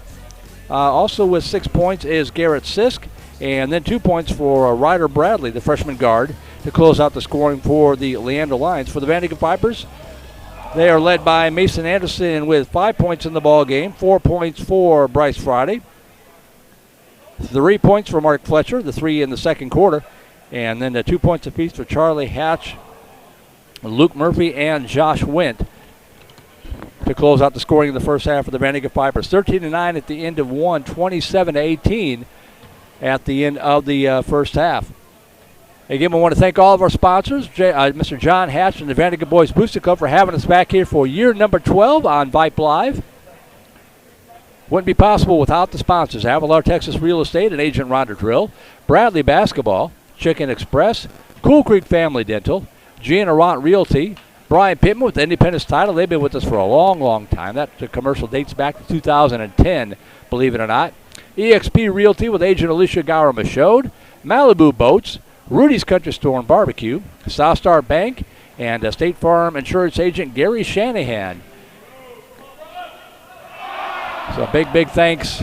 Also with 6 points is Garrett Sisk. And then 2 points for Ryder Bradley, the freshman guard, to close out the scoring for the Leander Lions. For the Vandegrift Vipers, they are led by Mason Anderson with 5 points in the ball game, 4 points for Bryce Friday, 3 points for Mark Fletcher, the 3 in the second quarter, and then the 2 points apiece for Charlie Hatch, Luke Murphy, and Josh Went to close out the scoring in the first half for the Vandegrift Vipers. 13-9 at the end of one, 27-18. At the end of the first half. Again, we want to thank all of our sponsors, Mr. John Hatch and the Vandegrift Boys Booster Club, for having us back here for year number 12 on Vype Live. Wouldn't be possible without the sponsors: Avalar Texas Real Estate and Agent Rhonda Drill, Bradley Basketball, Chicken Express, Cool Creek Family Dental, Gianna Ront Realty, Brian Pittman with the Independence Title. They've been with us for a long, long time. That commercial dates back to 2010, believe it or not. EXP Realty with Agent Alicia Gower-Michaud, Malibu Boats, Rudy's Country Store and Barbecue, South Star Bank, and State Farm Insurance Agent Gary Shanahan. So big thanks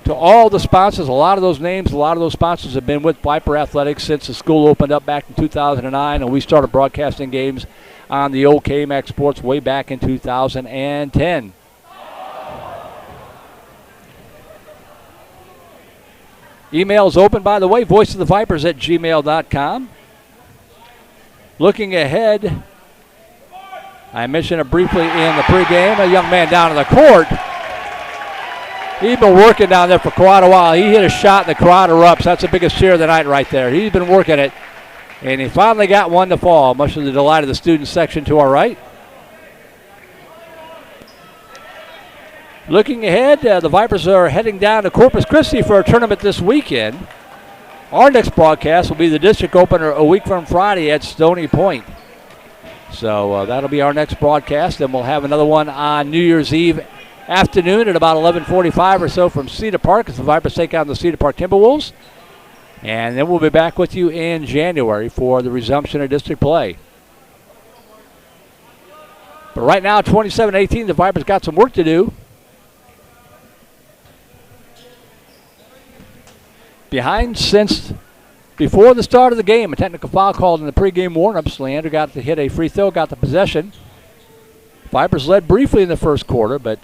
to all the sponsors. A lot of those names, a lot of those sponsors have been with Viper Athletics since the school opened up back in 2009, and we started broadcasting games on the old KMAX Sports way back in 2010. Email is open, by the way, voiceofthevipers@gmail.com. Looking ahead, I mentioned it briefly in the pregame, a young man down in the court. He's been working down there for quite a while. He hit a shot and the crowd erupts. That's the biggest cheer of the night right there. He's been working it, and he finally got one to fall, much to the delight of the student section to our right. Looking ahead, the Vipers are heading down to Corpus Christi for a tournament this weekend. Our next broadcast will be the district opener a week from Friday at Stony Point. So that'll be our next broadcast. Then we'll have another one on New Year's Eve afternoon at about 11:45 or so from Cedar Park as the Vipers take on the Cedar Park Timberwolves. And then we'll be back with you in January for the resumption of district play. But right now, 27-18, the Vipers got some work to do. Behind since before the start of the game. A technical foul called in the pregame warm-ups. Leander got to hit a free throw, got the possession. Vipers led briefly in the first quarter, but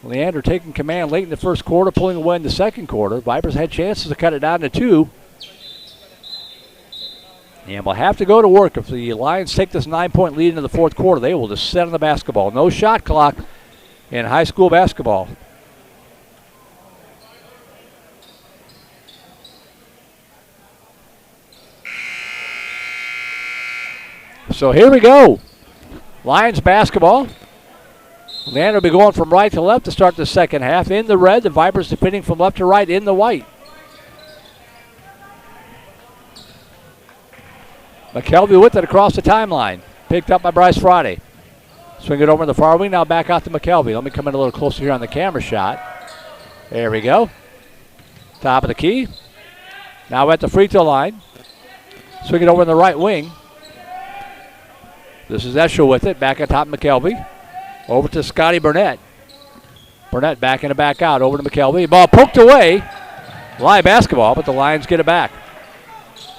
Leander taking command late in the first quarter, pulling away in the second quarter. Vipers had chances to cut it down to 2. And we'll have to go to work. If the Lions take this 9-point lead into the fourth quarter, they will just set on the basketball. No shot clock in high school basketball. So here we go. Lions basketball. Leander will be going from right to left to start the second half. In the red, the Vipers defending from left to right in the white. McKelvey with it across the timeline. Picked up by Bryce Friday. Swing it over in the far wing. Now back out to McKelvey. Let me come in a little closer here on the camera shot. There we go. Top of the key. Now at the free throw line. Swing it over in the right wing. This is Escher with it. Back at top, McKelvey. Over to Scotty Burnett. Burnett back in and back out. Over to McKelvey. Ball poked away. Live basketball, but the Lions get it back.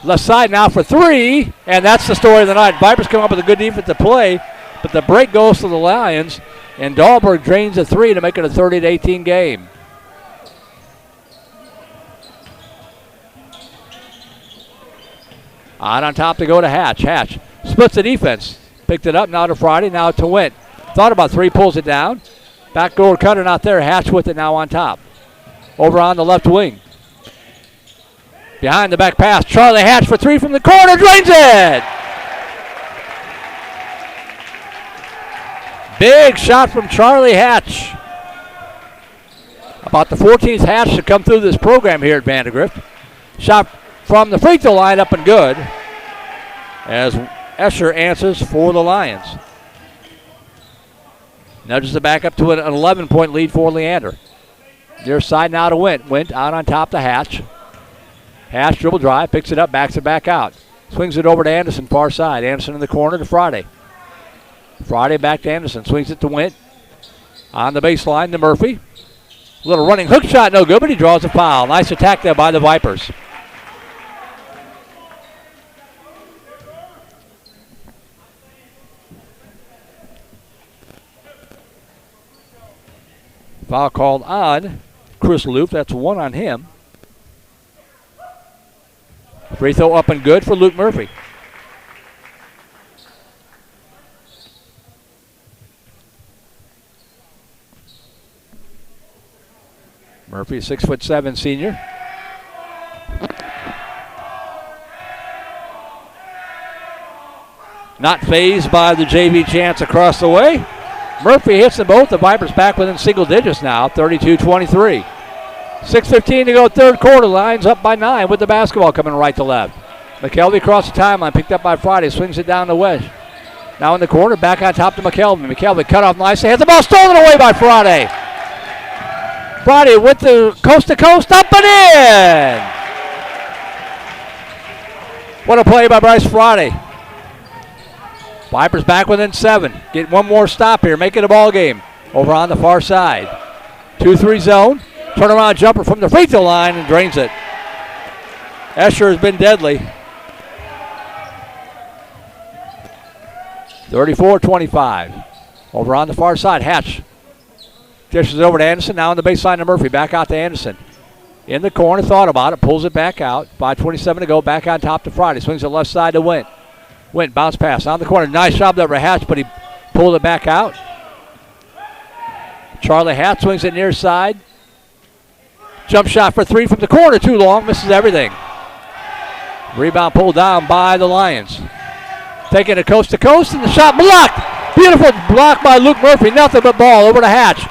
Left side now for 3, and that's the story of the night. Vipers come up with a good defensive play, but the break goes to the Lions, and Dahlberg drains a 3 to make it a 30-18 game. Out on top to go to Hatch. Hatch splits the defense. Picked it up now to Friday, now to Wint. Thought about three, pulls it down. Backdoor cutter not there. Hatch with it now on top. Over on the left wing. Behind the back pass. Charlie Hatch for three from the corner. Drains it! Big shot from Charlie Hatch. About the 14th Hatch to come through this program here at Vandegrift. Shot from the free throw line up and good. As Escher answers for the Lions. Nudges it back up to an 11-point lead for Leander. Near side now to Wint. Wint out on top to Hatch. Hatch dribble drive, picks it up, backs it back out. Swings it over to Anderson, far side. Anderson in the corner to Friday. Friday back to Anderson, swings it to Wint. On the baseline to Murphy. Little running hook shot, no good, but he draws a foul. Nice attack there by the Vipers. Foul called on Chris Loof. That's one on him. Free throw up and good for Luke Murphy. Murphy, 6'7" senior. Not fazed by the JV chance across the way. Murphy hits them both. The Vipers back within single digits now, 32-23. 6:15 to go, third quarter. Lions up by 9 with the basketball coming right to left. McKelvey across the timeline, picked up by Friday, swings it down the wedge. Now in the corner, back on top to McKelvey. McKelvey cut off nicely, has the ball stolen away by Friday. Friday with the coast to coast, up and in. What a play by Bryce Friday. Vipers back within 7. Get one more stop here, make it a ball game. Over on the far side. 2-3 zone. Turnaround jumper from the free throw line and drains it. Escher has been deadly. 34-25. Over on the far side, Hatch dishes it over to Anderson. Now on the baseline to Murphy. Back out to Anderson. In the corner, thought about it, pulls it back out. 5:27 to go, back on top to Friday. Swings it left side to Wint. Wint, bounce pass on the corner. Nice job there for Hatch, but he pulled it back out. Charlie Hatch swings it near side. Jump shot for three from the corner, too long, misses everything. Rebound pulled down by the Lions. Taking it coast to coast, and the shot blocked. Beautiful block by Luke Murphy, nothing but ball over to Hatch.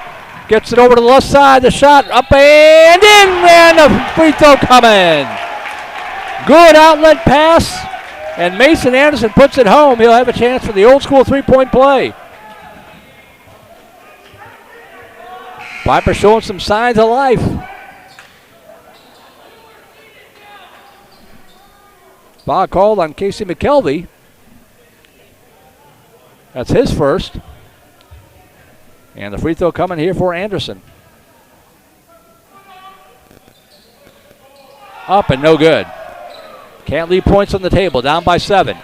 Gets it over to the left side, the shot up and in, and the free throw coming. Good outlet pass, and Mason Anderson puts it home. He'll have a chance for the old school three-point play. Viper showing some signs of life. Foul called on Casey McKelvey. That's his first. And the free throw coming here for Anderson. Up and no good. Can't leave points on the table, down by 7.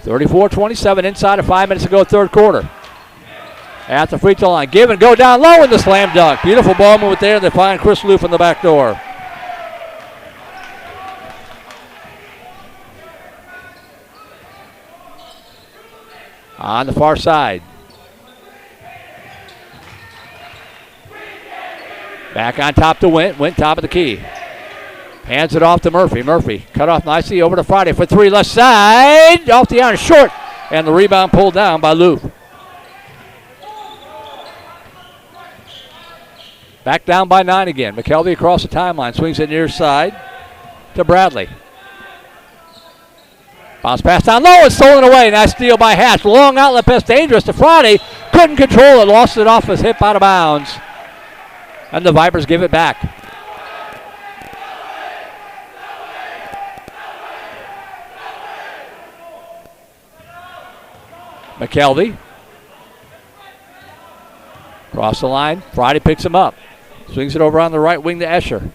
34-27, inside of 5 minutes to go, third quarter. At the free throw line, give and go down low in the slam dunk. Beautiful ball movement there. They find Chris Loof in the back door. On the far side. Back on top to Wint. Wint top of the key. Hands it off to Murphy. Murphy cut off nicely over to Friday for three, left side. Off the iron, short. And the rebound pulled down by Loof. Back down by 9 again. McKelvey across the timeline. Swings it near side to Bradley. Bounce pass down low and stolen away. Nice steal by Hatch. Long outlet pass, dangerous to Friday. Couldn't control it. Lost it off his hip, out of bounds. And the Vipers give it back. McKelvey. Cross the line. Friday picks him up. Swings it over on the right wing to Escher.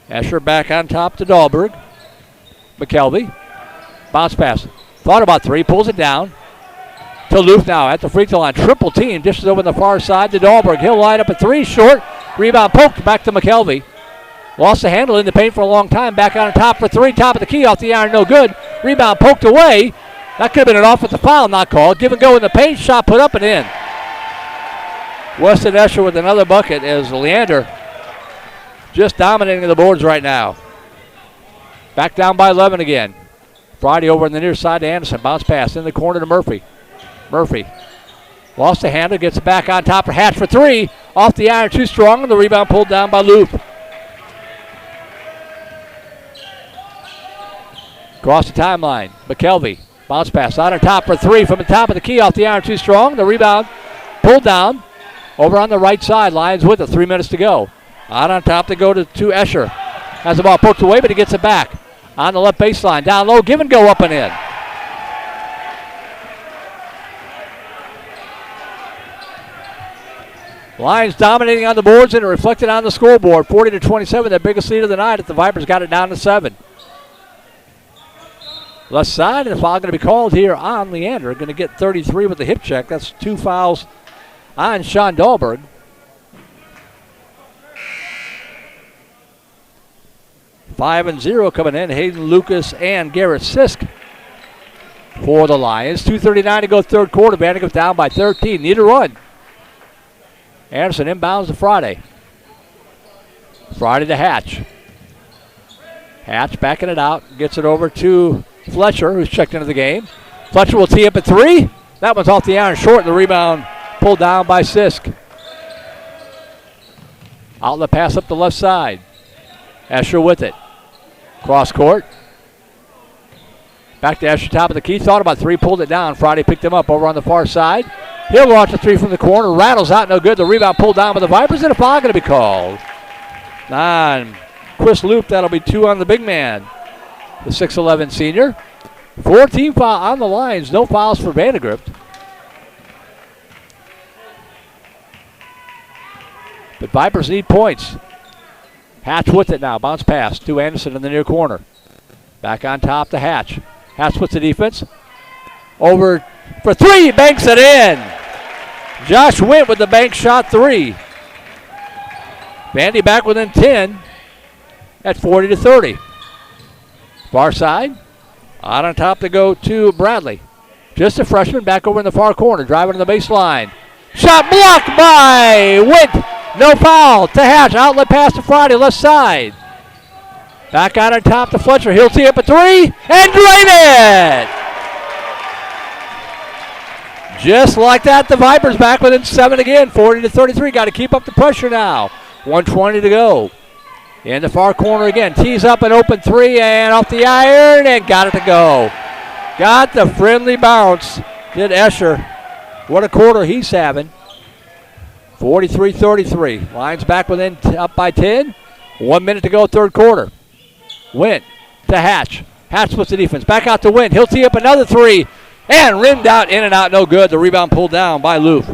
Escher back on top to Dahlberg. McKelvey. Bounce pass. Thought about three. Pulls it down. To Loof now at the free throw line. Triple team. Dishes over the far side to Dahlberg. He'll line up a three. Short. Rebound poked back to McKelvey. Lost the handle in the paint for a long time. Back on top for three. Top of the key off the iron. No good. Rebound poked away. That could have been an offensive foul, not called. Give and go in the paint. Shot put up and in. Weston Escher with another bucket as Leander just dominating the boards right now. Back down by 11 again. Friday over on the near side to Anderson. Bounce pass in the corner to Murphy. Murphy lost the handle. Gets it back on top for Hatch for three. Off the iron, too strong. And the rebound pulled down by Loop. Across the timeline. McKelvey. Bounce pass out on top for three from the top of the key. Off the iron, too strong. The rebound pulled down. Over on the right side. Lions with it. 3 minutes to go. Out on top they go to Escher. Has the ball poked away, but he gets it back. On the left baseline. Down low. Give and go up and in. Lions dominating on the boards and it reflected on the scoreboard. 40-27, their biggest lead of the night. If the Vipers got it down to 7. Left side, and a foul going to be called here on Leander. Going to get 33 with the hip check. That's 2 fouls on Sean Dahlberg. Five and 0 coming in. Hayden Lucas and Garrett Sisk for the Lions. 2:39 to go third quarter. Vandegrift down by 13. Need a run. Anderson inbounds to Friday. Friday to Hatch. Hatch backing it out. Gets it over to Fletcher, who's checked into the game. Fletcher will tee up at 3. That one's off the iron short. The rebound pulled down by Sisk. Outlet pass up the left side. Escher with it. Cross court. Back to Escher, top of the key. Thought about 3, pulled it down. Friday picked him up over on the far side. He'll launch a 3 from the corner. Rattles out, no good. The rebound pulled down by the Vipers, and a foul going to be called. On Chris Loop, that'll be 2 on the big man, the 6'11 senior. 14 foul on the Lions. No fouls for Vandegrift. But Vipers need points. Hatch with it now. Bounce pass to Anderson in the near corner. Back on top to Hatch. Hatch with the defense. Over for 3. Banks it in. Josh Wint with the bank shot 3. Vandy back within 10 at 40-30. Far side. Out on top to go to Bradley. Just a freshman back over in the far corner. Driving to the baseline. Shot blocked by Wint. No foul to Hatch. Outlet pass to Friday, left side. Back out on top to Fletcher. He'll tee up a 3 and drain it. Just like that, the Vipers back within 7 again. 40-33. Got to keep up the pressure now. 1:20 to go. In the far corner again. Tees up an open 3 and off the iron and got it to go. Got the friendly bounce. Did Escher. What a quarter he's having. 43-33. Lions back within up by 10. 1 minute to go, third quarter. Wint to Hatch. Hatch puts the defense. Back out to Wint. He'll tee up another 3. And rimmed out, in and out, no good. The rebound pulled down by Loop.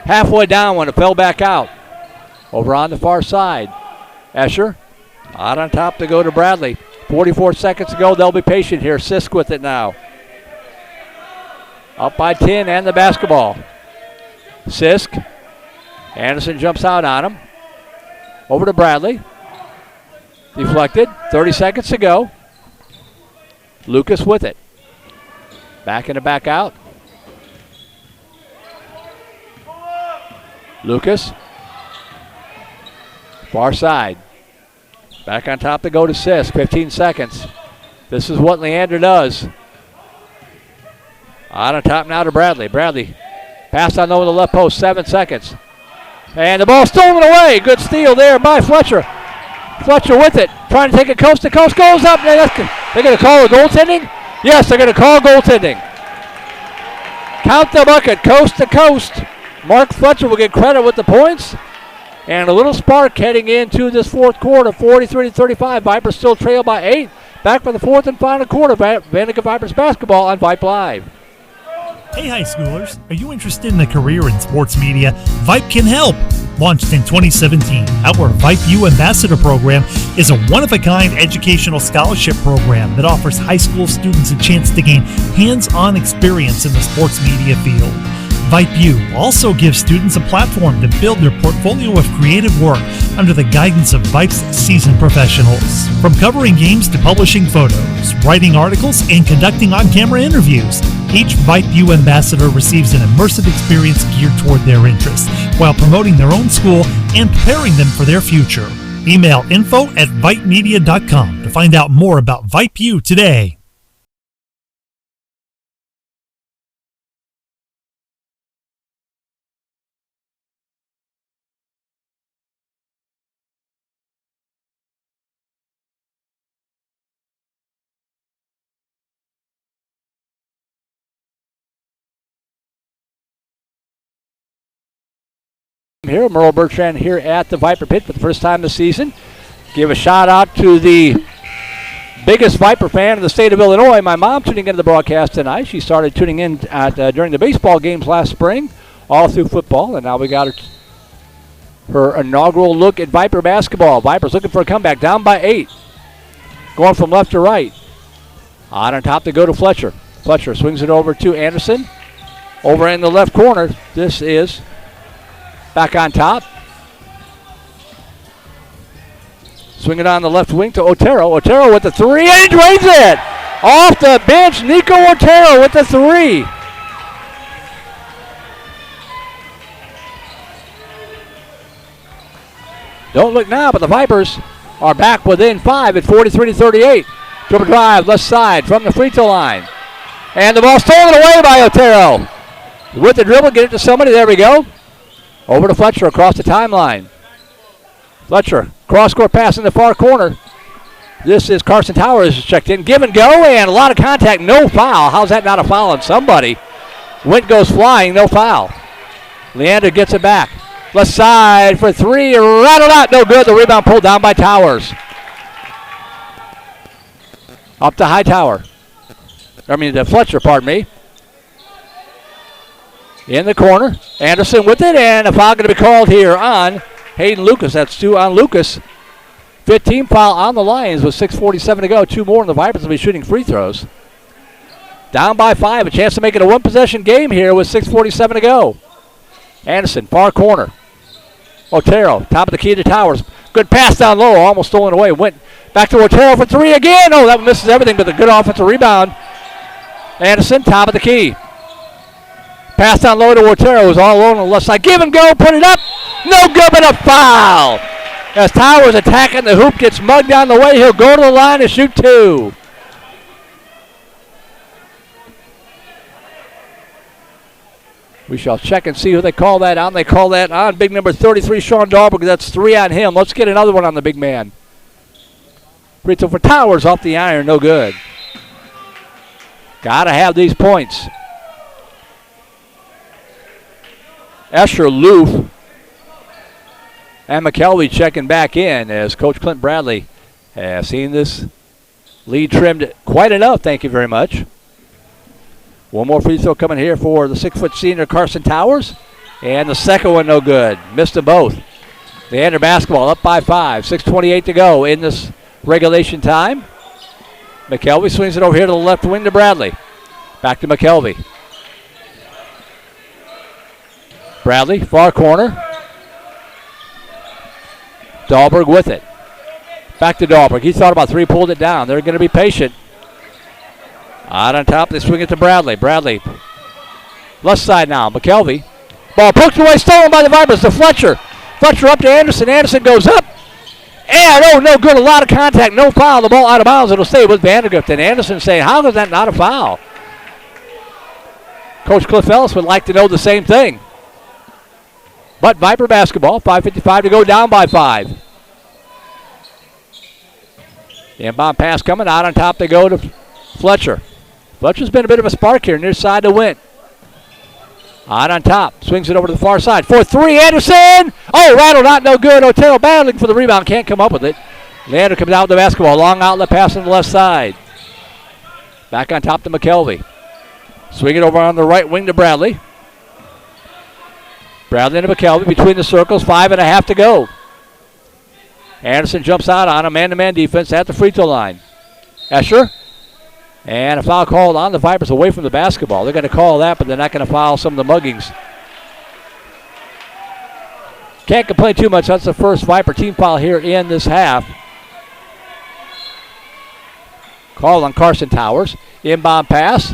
Halfway down when it fell back out. Over on the far side. Escher out on top to go to Bradley. 44 seconds to go. They'll be patient here. Sisk with it now. Up by 10 and the basketball. Sisk. Anderson jumps out on him. Over to Bradley. Deflected. 30 seconds to go. Lucas with it. Back in and back out. Lucas. Far side. Back on top to go to Sisk. 15 seconds. This is what Leander does. Out on top now to Bradley. Bradley pass on over the left post. 7 seconds. And the ball stolen away. Good steal there by Fletcher. Fletcher with it. Trying to take it coast to coast. Goes up. They're going to call a goaltending? Yes, they're going to call goaltending. Count the bucket. Coast to coast. Mark Fletcher will get credit with the points. And a little spark heading into this fourth quarter. 43-35. Vipers still trail by 8. Back for the fourth and final quarter. Vandegrift Vipers basketball on Vype Live. Hey high schoolers, are you interested in a career in sports media? Vype can help. Launched in 2017, our Vype U Ambassador Program is a one-of-a-kind educational scholarship program that offers high school students a chance to gain hands-on experience in the sports media field. VipeU also gives students a platform to build their portfolio of creative work under the guidance of Vype's seasoned professionals. From covering games to publishing photos, writing articles, and conducting on-camera interviews, each VipeU ambassador receives an immersive experience geared toward their interests while promoting their own school and preparing them for their future. Email info@vipemedia.com to find out more about VipeU today. Here, Merle Bertrand here at the Viper Pit for the first time this season. Give a shout out to the biggest Viper fan in the state of Illinois, my mom, tuning into the broadcast tonight. She started tuning in during the baseball games last spring, all through football, and now we got her inaugural look at Viper basketball. Vipers looking for a comeback, down by 8. Going from left to right. On top they go to Fletcher. Fletcher swings it over to Anderson. Over in the left corner, this is back on top. Swing it on the left wing to Otero. Otero with the 3, and he drains it! Off the bench, Nico Otero with the 3. Don't look now, but the Vipers are back within 5 at 43-38. Dribble drive, left side from the free throw line. And the ball stolen away by Otero. With the dribble, get it to somebody, there we go. Over to Fletcher across the timeline. Fletcher, cross-court pass in the far corner. This is Carson Towers checked in. Give and go, and a lot of contact, no foul. How's that not a foul on somebody? Wint goes flying, no foul. Leander gets it back. Left side for 3, rattled out, no good. The rebound pulled down by Towers. Up to Hightower. To Fletcher, pardon me. In the corner, Anderson with it, and a foul going to be called here on Hayden Lucas. That's 2 on Lucas. 15 foul on the Lions with 6:47 to go. 2 more, and the Vipers will be shooting free throws. Down by 5, a chance to make it a one-possession game here with 6:47 to go. Anderson, far corner. Otero, top of the key to Towers. Good pass down low, almost stolen away. Went back to Otero for 3 again. Oh, that misses everything, but a good offensive rebound. Anderson, top of the key. Pass down low to Otero, who's all alone on the left side. Give and go, put it up. No good, but a foul. As Towers attacking the hoop, gets mugged down the way. He'll go to the line and shoot 2. We shall check and see who they call that on. They call that on big number 33, Sean Dahlberg. That's 3 on him. Let's get another one on the big man. Free throw for Towers off the iron, no good. Got to have these points. Escher, Loof, and McKelvey checking back in as Coach Clint Bradley has seen this lead trimmed quite enough. Thank you very much. One more free throw coming here for the 6-foot senior Carson Towers. And the second one no good. Missed them both. Leander basketball up by 5. 6:28 to go in this regulation time. McKelvey swings it over here to the left wing to Bradley. Back to McKelvey. Bradley, far corner. Dahlberg with it. Back to Dahlberg. He thought about 3, pulled it down. They're going to be patient. Out on top, they swing it to Bradley. Bradley, left side now. McKelvey. Ball poked away, stolen by the Vipers to Fletcher. Fletcher up to Anderson. Anderson goes up. And, oh, no good. A lot of contact. No foul. The ball out of bounds. It'll stay with VANDEGRIFT. And Anderson saying, how is that not a foul? Coach Cliff Ellis would like to know the same thing. But Viper basketball, 5:55 to go, down by 5. The inbound pass coming out on top. They go to Fletcher. Fletcher's been a bit of a spark here, near side to Wint. Out on top, swings it over to the far side. 4-3, Anderson! Oh, rattled out, no good. Otero battling for the rebound, can't come up with it. Leander comes out with the basketball. Long outlet pass on the left side. Back on top to McKelvey. Swing it over on the right wing to Bradley. Bradley into McKelvey between the circles, 5.5 to go. Anderson jumps out on a man-to-man defense at the free throw line. Escher And a foul called on the Vipers away from the basketball. They're going to call that, but they're not going to foul some of the muggings. Can't complain too much. That's the first Viper team foul here in this half. Called on Carson Towers. Inbound pass.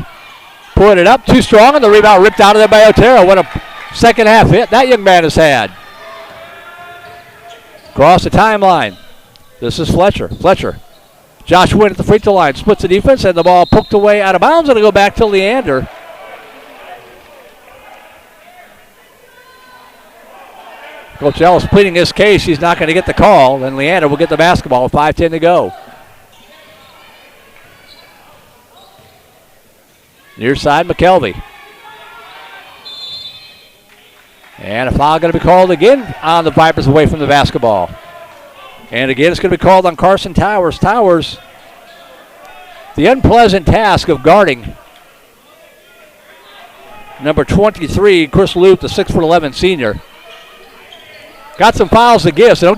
Put it up too strong, and the rebound ripped out of there by Otero. What a second half hit that young man has had. Across the timeline. This is Fletcher. Josh Wynn at the free throw line. Splits the defense, and the ball poked away out of bounds. It'll go back to Leander. Coach Ellis pleading his case. He's not going to get the call, and Leander will get the basketball with 5:10 to go. Near side, McKelvey. And a foul going to be called again on the Vipers away from the basketball. And again, it's going to be called on Carson Towers. Towers, the unpleasant task of guarding number 23, Chris Loop, the 6'11" senior. Got some fouls to give. So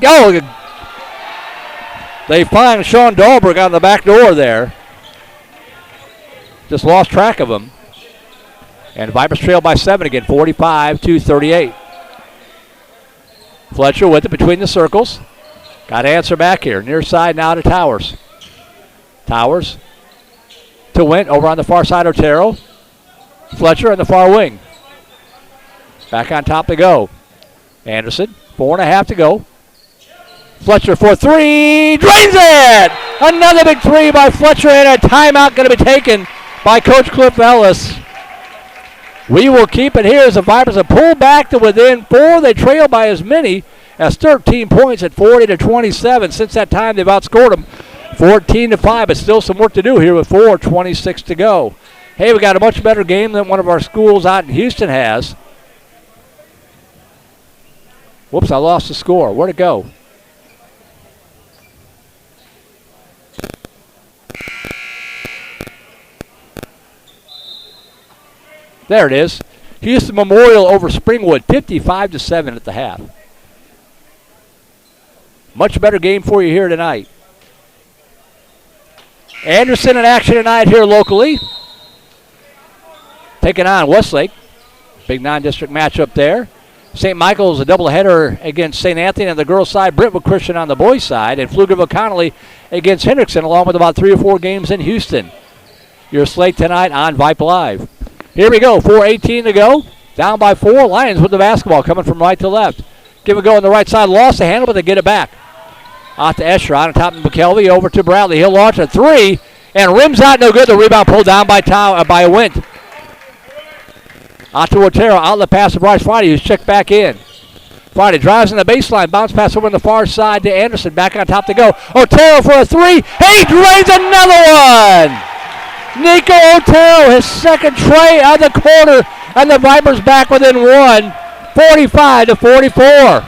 they find Sean Dahlberg on the back door there. Just lost track of him. And Vipers trail by 7 again, 45-38. Fletcher with it between the circles. Got to answer back here. Near side now to Towers. Towers to Wint over on the far side, Otero. Fletcher on the far wing. Back on top to go. Anderson, 4.5 to go. Fletcher for three, drains it! Another big three by Fletcher, and a timeout going to be taken by Coach Cliff Ellis. We will keep it here as the Vipers have pulled back to within 4. They trail by as many as 13 points at 40-27. Since that time, they've outscored them 14-5, but still some work to do here with 4:26 to go. Hey, we got a much better game than one of our schools out in Houston has. Whoops, I lost the score. Where'd it go? There it is. Houston Memorial over Springwood, 55-7 at the half. Much better game for you here tonight. Anderson in action tonight here locally. Taking on Westlake. Big non-district matchup there. St. Michael's a doubleheader against St. Anthony on the girls' side. Brentwood Christian on the boys' side. And Pflugerville-Connolly against Hendrickson, along with about 3 or 4 games in Houston. Your slate tonight on Vype Live. Here we go, 4:18 to go. Down by 4. Lions with the basketball coming from right to left. Give a go on the right side. Lost the handle, but they get it back. Out to Escher. On top of McKelvey. Over to Bradley. He'll launch a 3. And rims out no good. The rebound pulled down by Wint. Out to Otero. Outlet pass to Bryce Friday, who's checked back in. Friday drives in the baseline. Bounce pass over on the far side to Anderson. Back on top to go. Otero for a 3. He drains another one! Nico Otero, his second tray on the corner, and the Vipers back within 1, 45-44.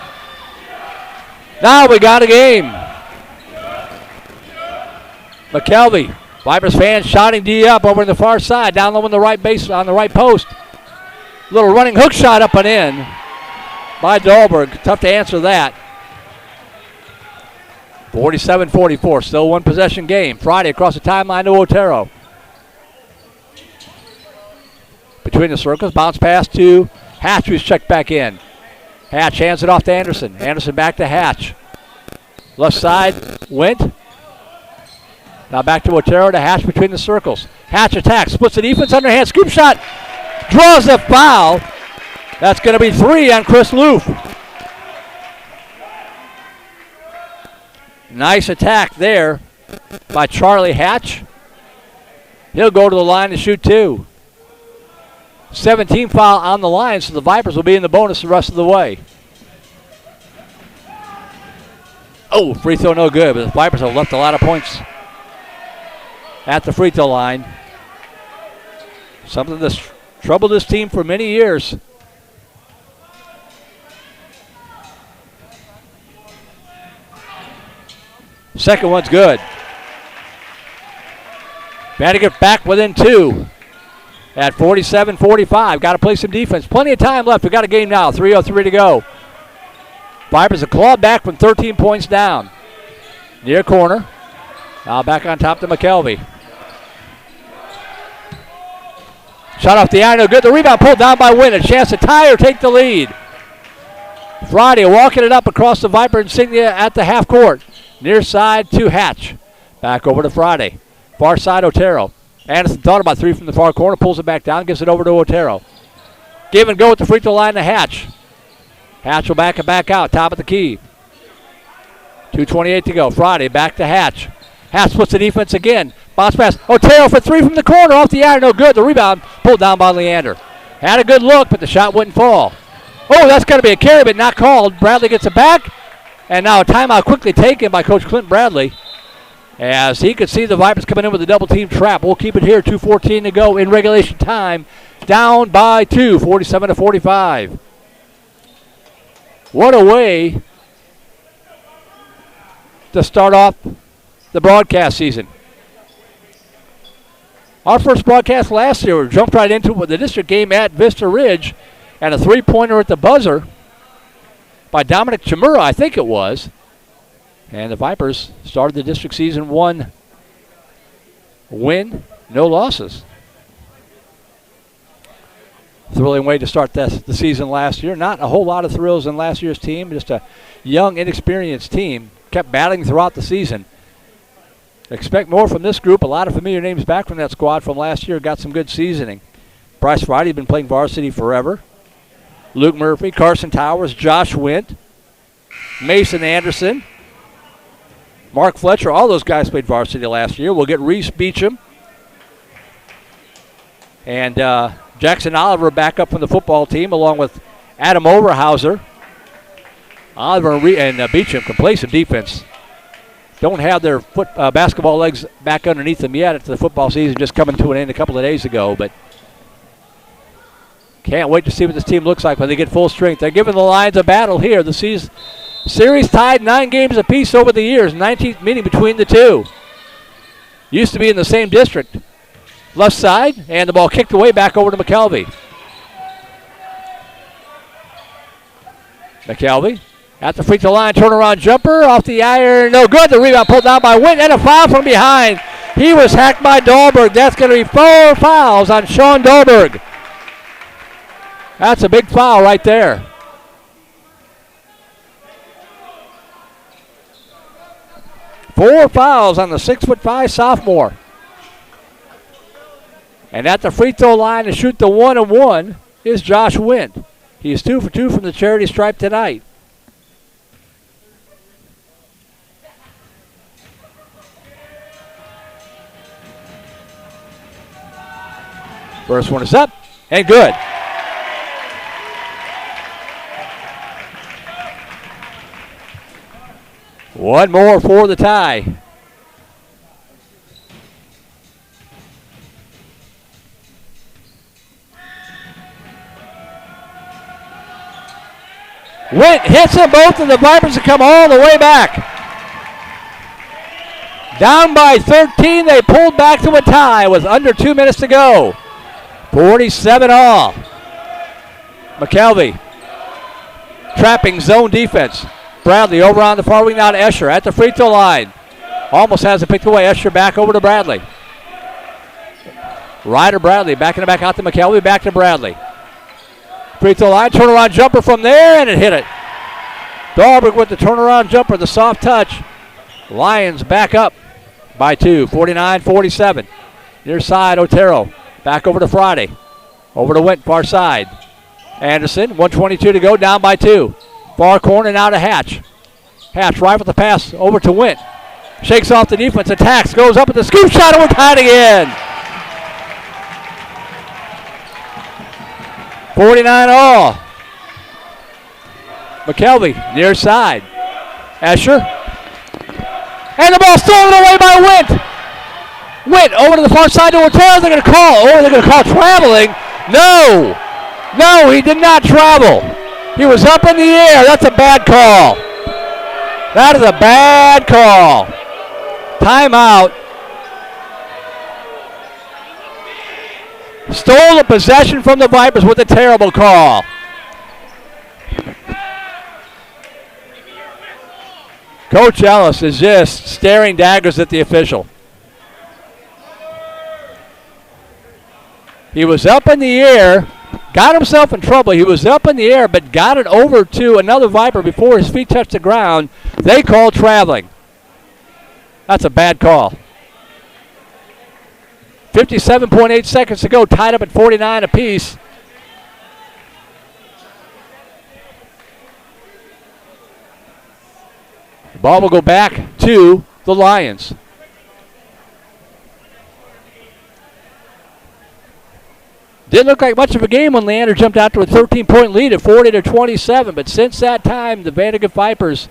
Now we got a game. McKelvey, Vipers fans shouting D up over on the far side, down low on the right base, on the right post. Little running hook shot up and in by Dahlberg. Tough to answer that. 47-44, still one possession game. Friday across the timeline to Otero. Between the circles, bounce pass to Hatch, who's checked back in. Hatch hands it off to Anderson. Anderson back to Hatch. Left side, Wint. Now back to Otero to Hatch between the circles. Hatch attacks, splits the defense, underhand, scoop shot. Draws the foul. That's going to be 3 on Chris Loof. Nice attack there by Charlie Hatch. He'll go to the line to shoot 2. 17 foul on the line, so the Vipers will be in the bonus the rest of the way. Oh, free throw no good, but the Vipers have left a lot of points at the free throw line. Something that's troubled this team for many years. Second one's good. Vandegrift back within 2. At 47-45, got to play some defense. Plenty of time left. We got a game now. 3:03 to go. Vipers a claw back from 13 points down. Near corner. Now back on top to McKelvey. Shot off the iron, no good. The rebound pulled down by Wynn. A chance to tie or take the lead. Friday walking it up across the Viper insignia at the half court. Near side to Hatch. Back over to Friday. Far side, Otero. Anderson thought about three from the far corner, pulls it back down, gives it over to Otero. Give and go at the free throw line to Hatch. Hatch will back it back out, top of the key. 2:28 to go. Friday back to Hatch. Hatch splits the defense again. Bounce pass. Otero for three from the corner, off the iron, no good. The rebound pulled down by Leander. Had a good look, but the shot wouldn't fall. Oh, that's going to be a carry, but not called. Bradley gets it back. And now a timeout quickly taken by Coach Clint Bradley, as he could see the Vipers coming in with a double team trap. We'll keep it here, 2:14 to go in regulation time. Down by 2, 47-45. What a way to start off the broadcast season. Our first broadcast last year, we jumped right into it with the district game at Vista Ridge and a three-pointer at the buzzer by Dominic Chimura, I think it was. And the Vipers started the district season 1 win, no losses. Thrilling way to start the season last year. Not a whole lot of thrills in last year's team, just a young, inexperienced team. Kept battling throughout the season. Expect more from this group. A lot of familiar names back from that squad from last year. Got some good seasoning. Bryce Friday been playing varsity forever. Luke Murphy, Carson Towers, Josh Wint, Mason Anderson, Mark Fletcher. All those guys played varsity last year. We'll get Reese Beecham and Jackson Oliver back up from the football team, along with Adam Overhauser. Oliver and Beecham can play some defense. Don't have their basketball legs back underneath them yet. It's the football season just coming to an end a couple of days ago, but can't wait to see what this team looks like when they get full strength. They're giving the Lions a battle here. The series tied 9 games apiece over the years, 19th meeting between the two. Used to be in the same district. Left side, and the ball kicked away back over to McKelvey. McKelvey at the free throw line, turnaround jumper, off the iron, no good. The rebound pulled down by Wint, and a foul from behind. He was hacked by Dahlberg. That's going to be 4 fouls on Sean Dahlberg. That's a big foul right there. Four fouls on the 6'5" sophomore. And at the free throw line to shoot the 1-and-1 is Josh Wint. He's 2 for 2 from the charity stripe tonight. First one is up and good. One more for the tie. Wint hits them both, and the Vipers have come all the way back. Down by 13, they pulled back to a tie with under 2 minutes to go. 47 all. McKelvey trapping zone defense. Bradley over on the far wing now to Escher at the free throw line. Almost has it picked away. Escher back over to Bradley. Ryder Bradley backing it back out to McKelvey, back to Bradley. Free throw line, turnaround jumper from there, and it hit it. Dahlberg with the turnaround jumper, the soft touch. Lions back up by 2, 49-47. Near side, Otero. Back over to Friday. Over to Wint, far side. Anderson, 1:22 to go, down by 2. Far corner now to Hatch. Hatch right with the pass over to Wint. Shakes off the defense, attacks, goes up with the scoop shot, and we're tied again. 49 all. McKelvey near side. Escher. And the ball stolen away by Wint. Wint over to the far side to Otero. They're going to call. Oh, they're going to call traveling. No. No, he did not travel. He was up in the air. That's a bad call. That is a bad call. Timeout. Stole the possession from the Vipers with a terrible call. Coach Ellis is just staring daggers at the official. He was up in the air, got himself in trouble. He was up in the air, but got it over to another Viper before his feet touched the ground. They called traveling. That's a bad call. 57.8 seconds to go, tied up at 49 apiece. The ball will go back to the Lions. Didn't look like much of a game when Leander jumped out to a 13-point lead at 40-27, but since that time, the VandeGrift Vipers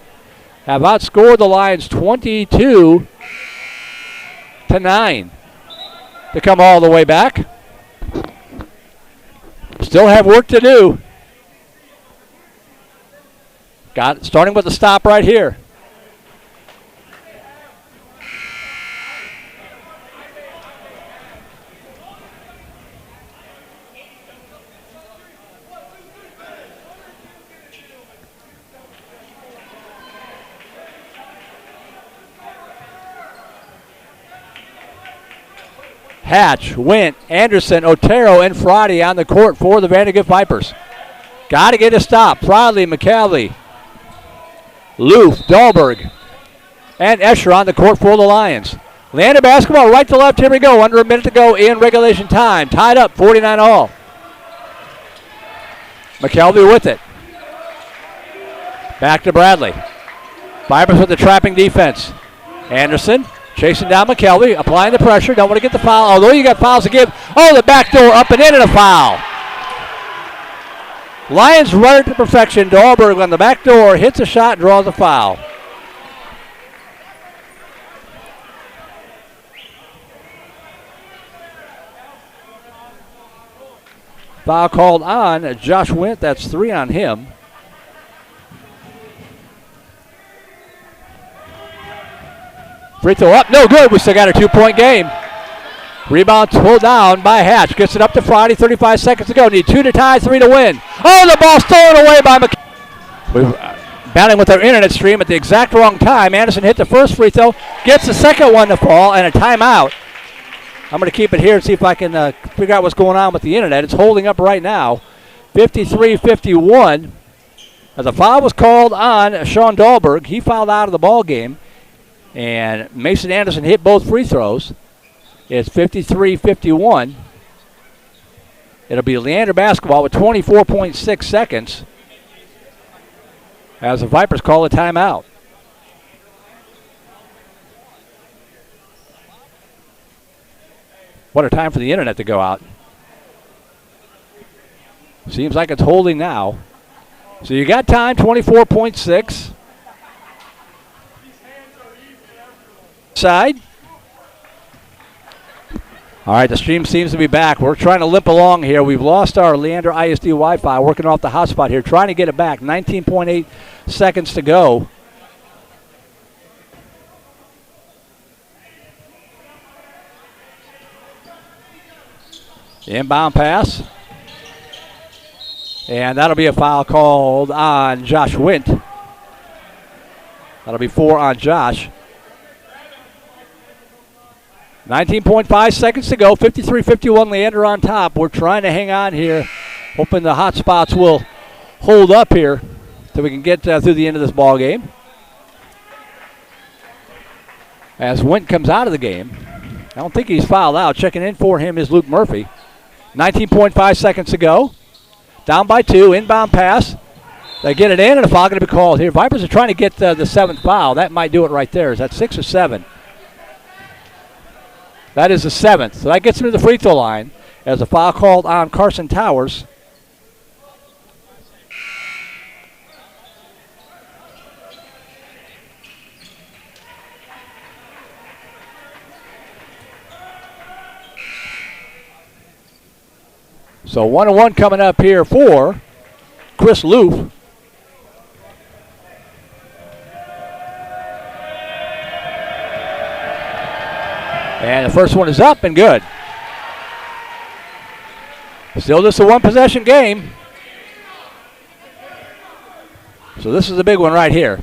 have outscored the Lions 22-9 to come all the way back. Still have work to do. Got it, starting with the stop right here. Hatch, Wint, Anderson, Otero, and Friday on the court for the VandeGrift Vipers. Got to get a stop. Friday, McCalvey, Loof, Dahlberg, and Escher on the court for the Lions. Leander basketball right to left. Here we go. Under a minute to go in regulation time. Tied up, 49 all. McCalvey with it. Back to Bradley. Vipers with the trapping defense. Anderson chasing down McCalvey, applying the pressure. Don't want to get the foul, although you got fouls to give. Oh, the back door up and in and a foul. Lions run it to perfection. Dahlberg on the back door, hits a shot, draws a foul. Foul called on Josh Wint. That's 3 on him. Free throw up, no good. We still got a 2-point game. Rebound pulled down by Hatch. Gets it up to Friday, 35 seconds to go. Need 2 to tie, 3 to win. Oh, the ball stolen away by McCalvey. We're battling with our internet stream at the exact wrong time. Anderson hit the first free throw, gets the second one to fall, and a timeout. I'm going to keep it here and see if I can figure out what's going on with the internet. It's holding up right now. 53-51. As a foul was called on Sean Dahlberg. He fouled out of the ball game. And Mason Anderson hit both free throws. It's 53-51. It'll be Leander basketball with 24.6 seconds as the Vipers call a timeout. What a time for the internet to go out. Seems like it's holding now. So you got time, 24.6. Side. All right, the stream seems to be back. We're trying to limp along here. We've lost our Leander ISD Wi-Fi, working off the hotspot here, trying to get it back. 19.8 seconds to go. Inbound pass. And that'll be a foul called on Josh Wint. That'll be 4 on Josh. 19.5 seconds to go. 53-51, Leander on top. We're trying to hang on here, hoping the hot spots will hold up here so we can get through the end of this ball game. As Wint comes out of the game, I don't think he's fouled out. Checking in for him is Luke Murphy. 19.5 seconds to go. Down by 2. Inbound pass. They get it in, and a foul going to be called here. Vipers are trying to get the 7th foul. That might do it right there. Is that 6 or 7? That is the 7th. So that gets him to the free throw line as a foul called on Carson Towers. So 1-1 coming up here for Chris Loof. And the first one is up and good. Still just a one-possession game. So this is the big one right here.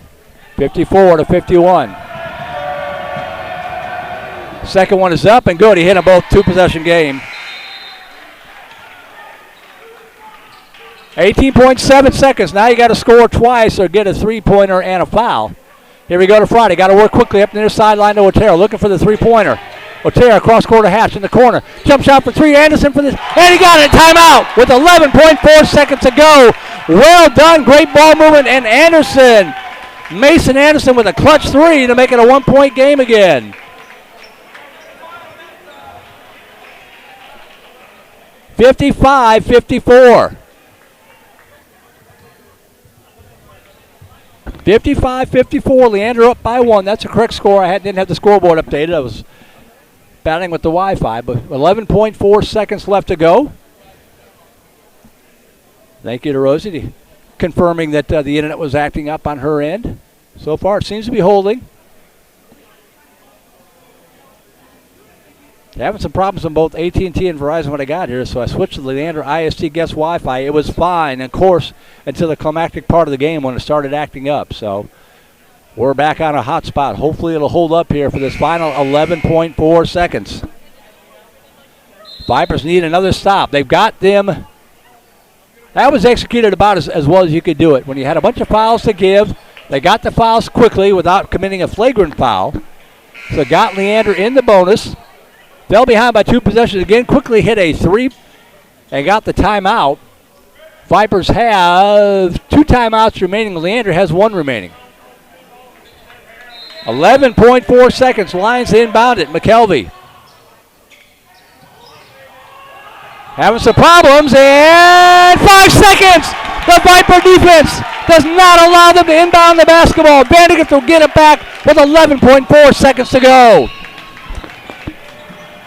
54-51. Second one is up and good. He hit them both two-possession game. 18.7 seconds. Now you got to score twice or get a three-pointer and a foul. Here we go to Friday. Got to work quickly up near the sideline to Otero, looking for the three-pointer. Otero across court to Hatch in the corner. Jump shot for three. Anderson for this. And he got it. Timeout with 11.4 seconds to go. Well done. Great ball movement. And Anderson, Mason Anderson with a clutch three to make it a one-point game again. 55-54. 55-54. Leander up by one. That's a correct score. I didn't have the scoreboard updated. I was battling with the Wi-Fi, but 11.4 seconds left to go. Thank you to Rosie confirming that the internet was acting up on her end. So far, it seems to be holding. Having some problems on both AT&T and Verizon when I got here, so I switched to the Leander IST guest Wi-Fi. It was fine, of course, until the climactic part of the game when it started acting up. So we're back on a hot spot. Hopefully it'll hold up here for this final 11.4 seconds. Vipers need another stop. They've got them. That was executed about as well as you could do it. When you had a bunch of fouls to give, they got the fouls quickly without committing a flagrant foul. So got Leander in the bonus. Fell behind by 2 possessions again. Quickly hit a three and got the timeout. Vipers have 2 timeouts remaining. Leander has 1 remaining. 11.4 seconds. Lions inbound it. McKelvey having some problems, and 5 seconds. The Viper defense does not allow them to inbound the basketball. VANDEGRIFT will get it back with 11.4 seconds to go.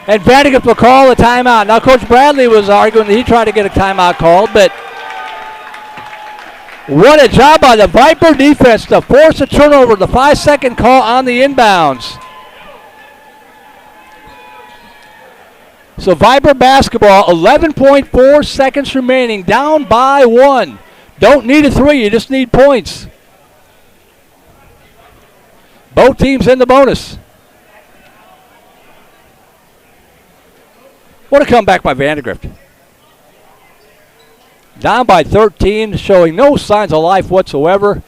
And VANDEGRIFT will call a timeout. Now, Coach Bradley was arguing that he tried to get a timeout called, but what a job by the Viper defense to force a turnover. The 5-second call on the inbounds. So Viper basketball, 11.4 seconds remaining, down by 1. Don't need a 3, you just need points. Both teams in the bonus. What a comeback by VANDEGRIFT. Down by 13, showing no signs of life whatsoever.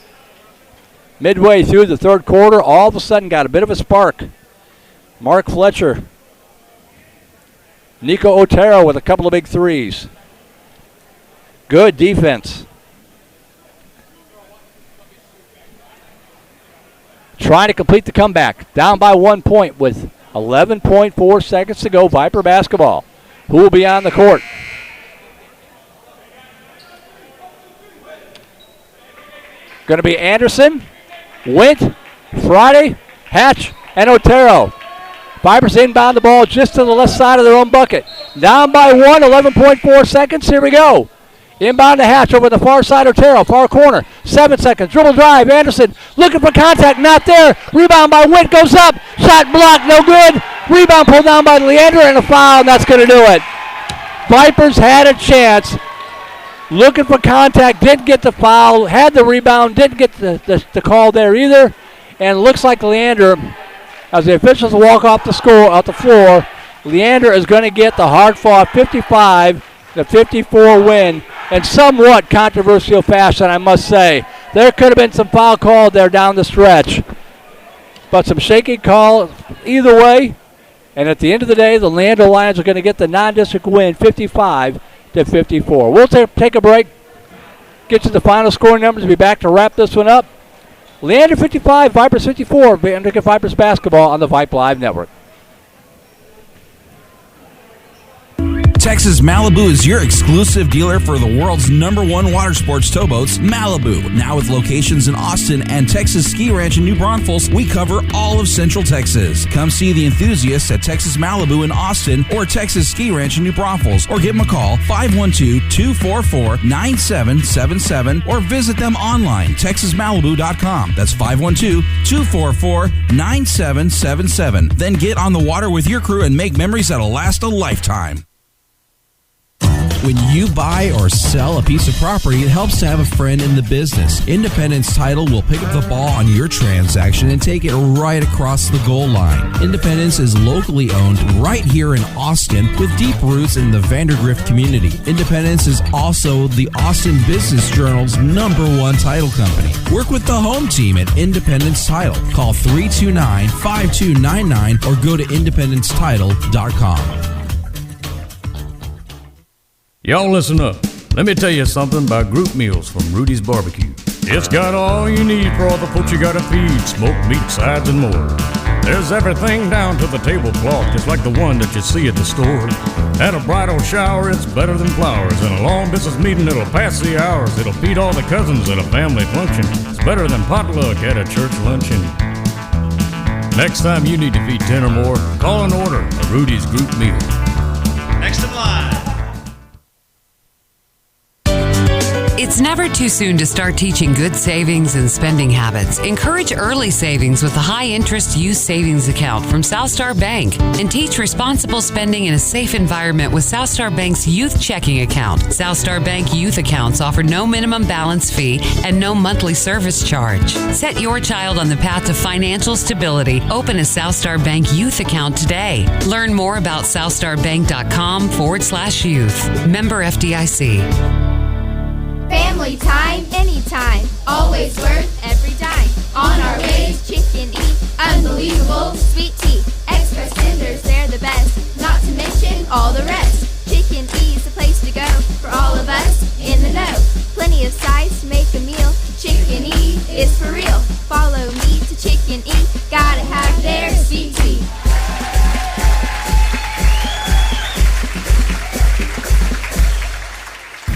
Midway through the third quarter, all of a sudden got a bit of a spark. Mark Fletcher. Nico Otero with a couple of big threes. Good defense. Trying to complete the comeback. Down by 1 point with 11.4 seconds to go. Viper basketball. Who will be on the court? Going to be Anderson, Wint, Friday, Hatch, and Otero. Vipers inbound the ball just to the left side of their own bucket. Down by 1, 11.4 seconds. Here we go. Inbound to Hatch over the far side. Otero, far corner. 7 seconds. Dribble drive. Anderson looking for contact. Not there. Rebound by Wint. Goes up. Shot blocked. No good. Rebound pulled down by Leander and a foul, and that's going to do it. Vipers had a chance. Looking for contact. Didn't get the foul. Had the rebound. Didn't get the call there either. And looks like Leander, as the officials walk off the floor, Leander is going to get the hard-fought 55-54 win in somewhat controversial fashion, I must say. There could have been some foul called there down the stretch, but some shaky call either way. And at the end of the day, the Leander Lions are going to get the non-district win, 55-54. We'll take a break, get to the final scoring numbers, be back to wrap this one up. Leander 55, Vipers 54. VANDEGRIFT Vipers basketball on the Vype Live Network. Texas Malibu is your exclusive dealer for the world's #1 water sports towboats, Malibu. Now with locations in Austin and Texas Ski Ranch in New Braunfels, we cover all of Central Texas. Come see the enthusiasts at Texas Malibu in Austin or Texas Ski Ranch in New Braunfels, or give them a call, 512-244-9777, or visit them online, texasmalibu.com. That's 512-244-9777. Then get on the water with your crew and make memories that'll last a lifetime. When you buy or sell a piece of property, it helps to have a friend in the business. Independence Title will pick up the ball on your transaction and take it right across the goal line. Independence is locally owned right here in Austin with deep roots in the VANDEGRIFT community. Independence is also the Austin Business Journal's #1 title company. Work with the home team at Independence Title. Call 329-5299 or go to independencetitle.com. Y'all listen up. Let me tell you something about group meals from Rudy's Barbecue. It's got all you need for all the folks you gotta feed, smoked meat, sides, and more. There's everything down to the tablecloth, just like the one that you see at the store. At a bridal shower, it's better than flowers. In a long business meeting, it'll pass the hours. It'll feed all the cousins at a family function. It's better than potluck at a church luncheon. Next time you need to feed 10 or more, call and order a Rudy's group meal. Next in line. It's never too soon to start teaching good savings and spending habits. Encourage early savings with a high-interest youth savings account from Southstar Bank and teach responsible spending in a safe environment with Southstar Bank's youth checking account. Southstar Bank youth accounts offer no minimum balance fee and no monthly service charge. Set your child on the path to financial stability. Open a Southstar Bank youth account today. Learn more about southstarbank.com/youth. Member FDIC. Family time, anytime. Always worth every dime. On our ways, chicken eat. Unbelievable sweet tea. Express tenders, they're the best. Not to mention all the rest. Chicken E's the place to go for all of us in the know. Plenty of size to make a meal. Chicken E is for real. Follow me to Chicken E. Gotta have their sweet tea.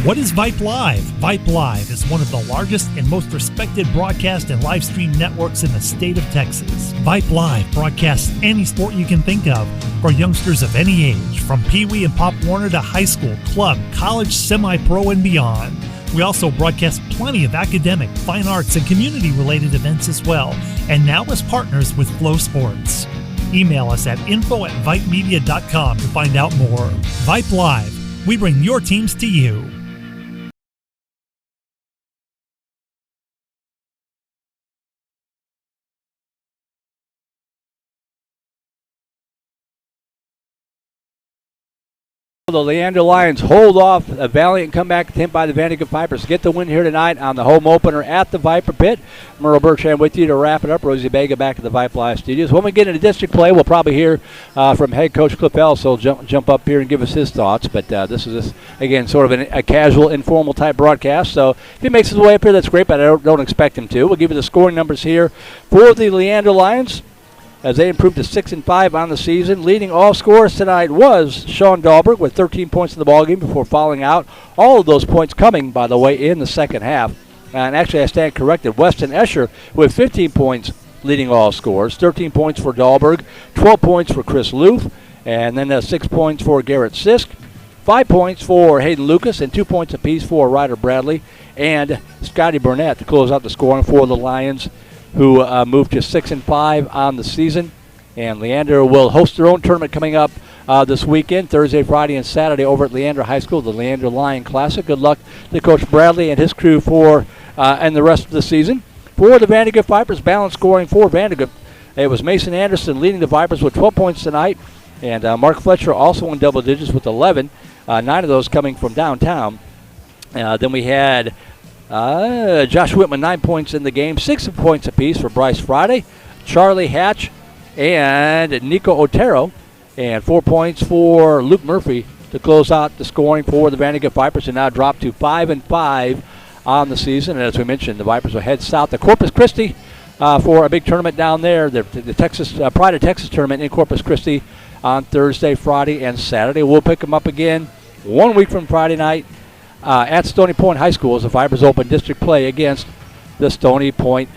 What is Vype Live? Vype Live is one of the largest and most respected broadcast and live stream networks in the state of Texas. Vype Live broadcasts any sport you can think of for youngsters of any age, from Pee Wee and Pop Warner to high school, club, college, semi-pro, and beyond. We also broadcast plenty of academic, fine arts, and community-related events as well, and now as partners with Flow Sports. Email us at info@vypemedia.com to find out more. Vype Live. We bring your teams to you. The Leander Lions hold off a valiant comeback attempt by the Vandegrifts Vipers. Get the win here tonight on the home opener at the Viper Pit. Merle Bertrand with you to wrap it up. Rosie Vega back at the Vype Live studios. When we get into district play, we'll probably hear from head coach Cliff Ellis. So jump up here and give us his thoughts. But this is, again, sort of a casual, informal type broadcast. So if he makes his way up here, that's great, but I don't expect him to. We'll give you the scoring numbers here for the Leander Lions, as they improved to 6-5 on the season. Leading all scorers tonight was Sean Dahlberg with 13 points in the ballgame before falling out. All of those points coming, by the way, in the second half. And actually, I stand corrected. Weston Escher with 15 points leading all scorers. 13 points for Dahlberg, 12 points for Chris Loof, and then 6 points for Garrett Sisk, 5 points for Hayden Lucas, and 2 points apiece for Ryder Bradley and Scotty Burnett to close out the scoring for the Lions, who moved to 6-5 on the season. And Leander will host their own tournament coming up this weekend, Thursday, Friday, and Saturday over at Leander High School, the Leander Lion Classic. Good luck to Coach Bradley and his crew for and the rest of the season. For the Vandegrifts Vipers, balance scoring for Vandegrifts, it was Mason Anderson leading the Vipers with 12 points tonight, and Mark Fletcher also in double digits with 11, 9 of those coming from downtown. Then we had Josh Whitman, 9 points in the game, 6 points apiece for Bryce Friday, Charlie Hatch, and Nico Otero, and 4 points for Luke Murphy to close out the scoring for the Vandegrifts Vipers, and now drop to 5-5 on the season. And as we mentioned, the Vipers will head south to Corpus Christi for a big tournament down there, the Texas Pride of Texas tournament in Corpus Christi on Thursday, Friday, and Saturday. We'll pick them up again 1 week from Friday night at Stony Point High School as the Vipers open district play against the Stony Point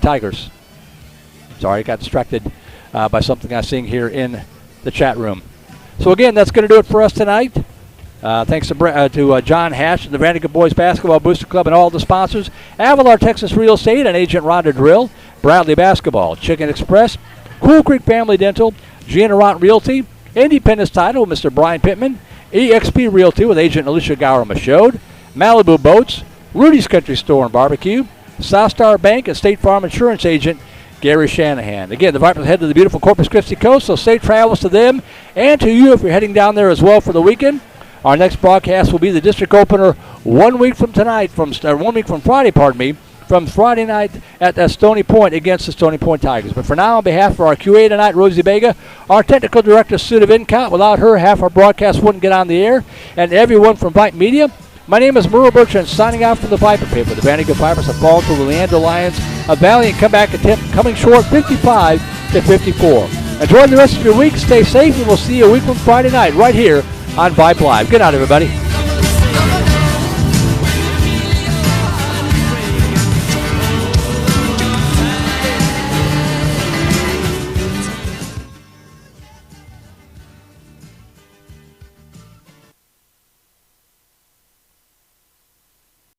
Tigers. Sorry, I got distracted by something I was seeing here in the chat room. So again, that's going to do it for us tonight. Thanks to John Hatch and the Vandegrifts Boys Basketball Booster Club and all the sponsors, Avalar Texas Real Estate and Agent Rhonda Drill, Bradley Basketball, Chicken Express, Cool Creek Family Dental, Gianna Realty, Independence Title with Mr. Brian Pittman. EXP Realty with Agent Alicia Gower Michaud. Malibu Boats. Rudy's Country Store and Barbecue. South Star Bank and State Farm Insurance Agent Gary Shanahan. Again, the Vipers head to the beautiful Corpus Christi coast, so safe travels to them and to you if you're heading down there as well for the weekend. Our next broadcast will be the district opener 1 week from tonight, 1 week from Friday, from Friday night at Stony Point against the Stony Point Tigers. But for now, on behalf of our QA tonight, Rosie Vega, our technical director, Sue Vincott, without her, half our broadcast wouldn't get on the air, and everyone from Vype Media, my name is Merle Bertrand, signing out from the Viper Pit for the Vandergrift Vipers have fallen to the Leander Lions. A valiant comeback attempt, coming short 55-54. Enjoy the rest of your week, stay safe, and we'll see you a week from Friday night right here on Vype Live. Good night, everybody.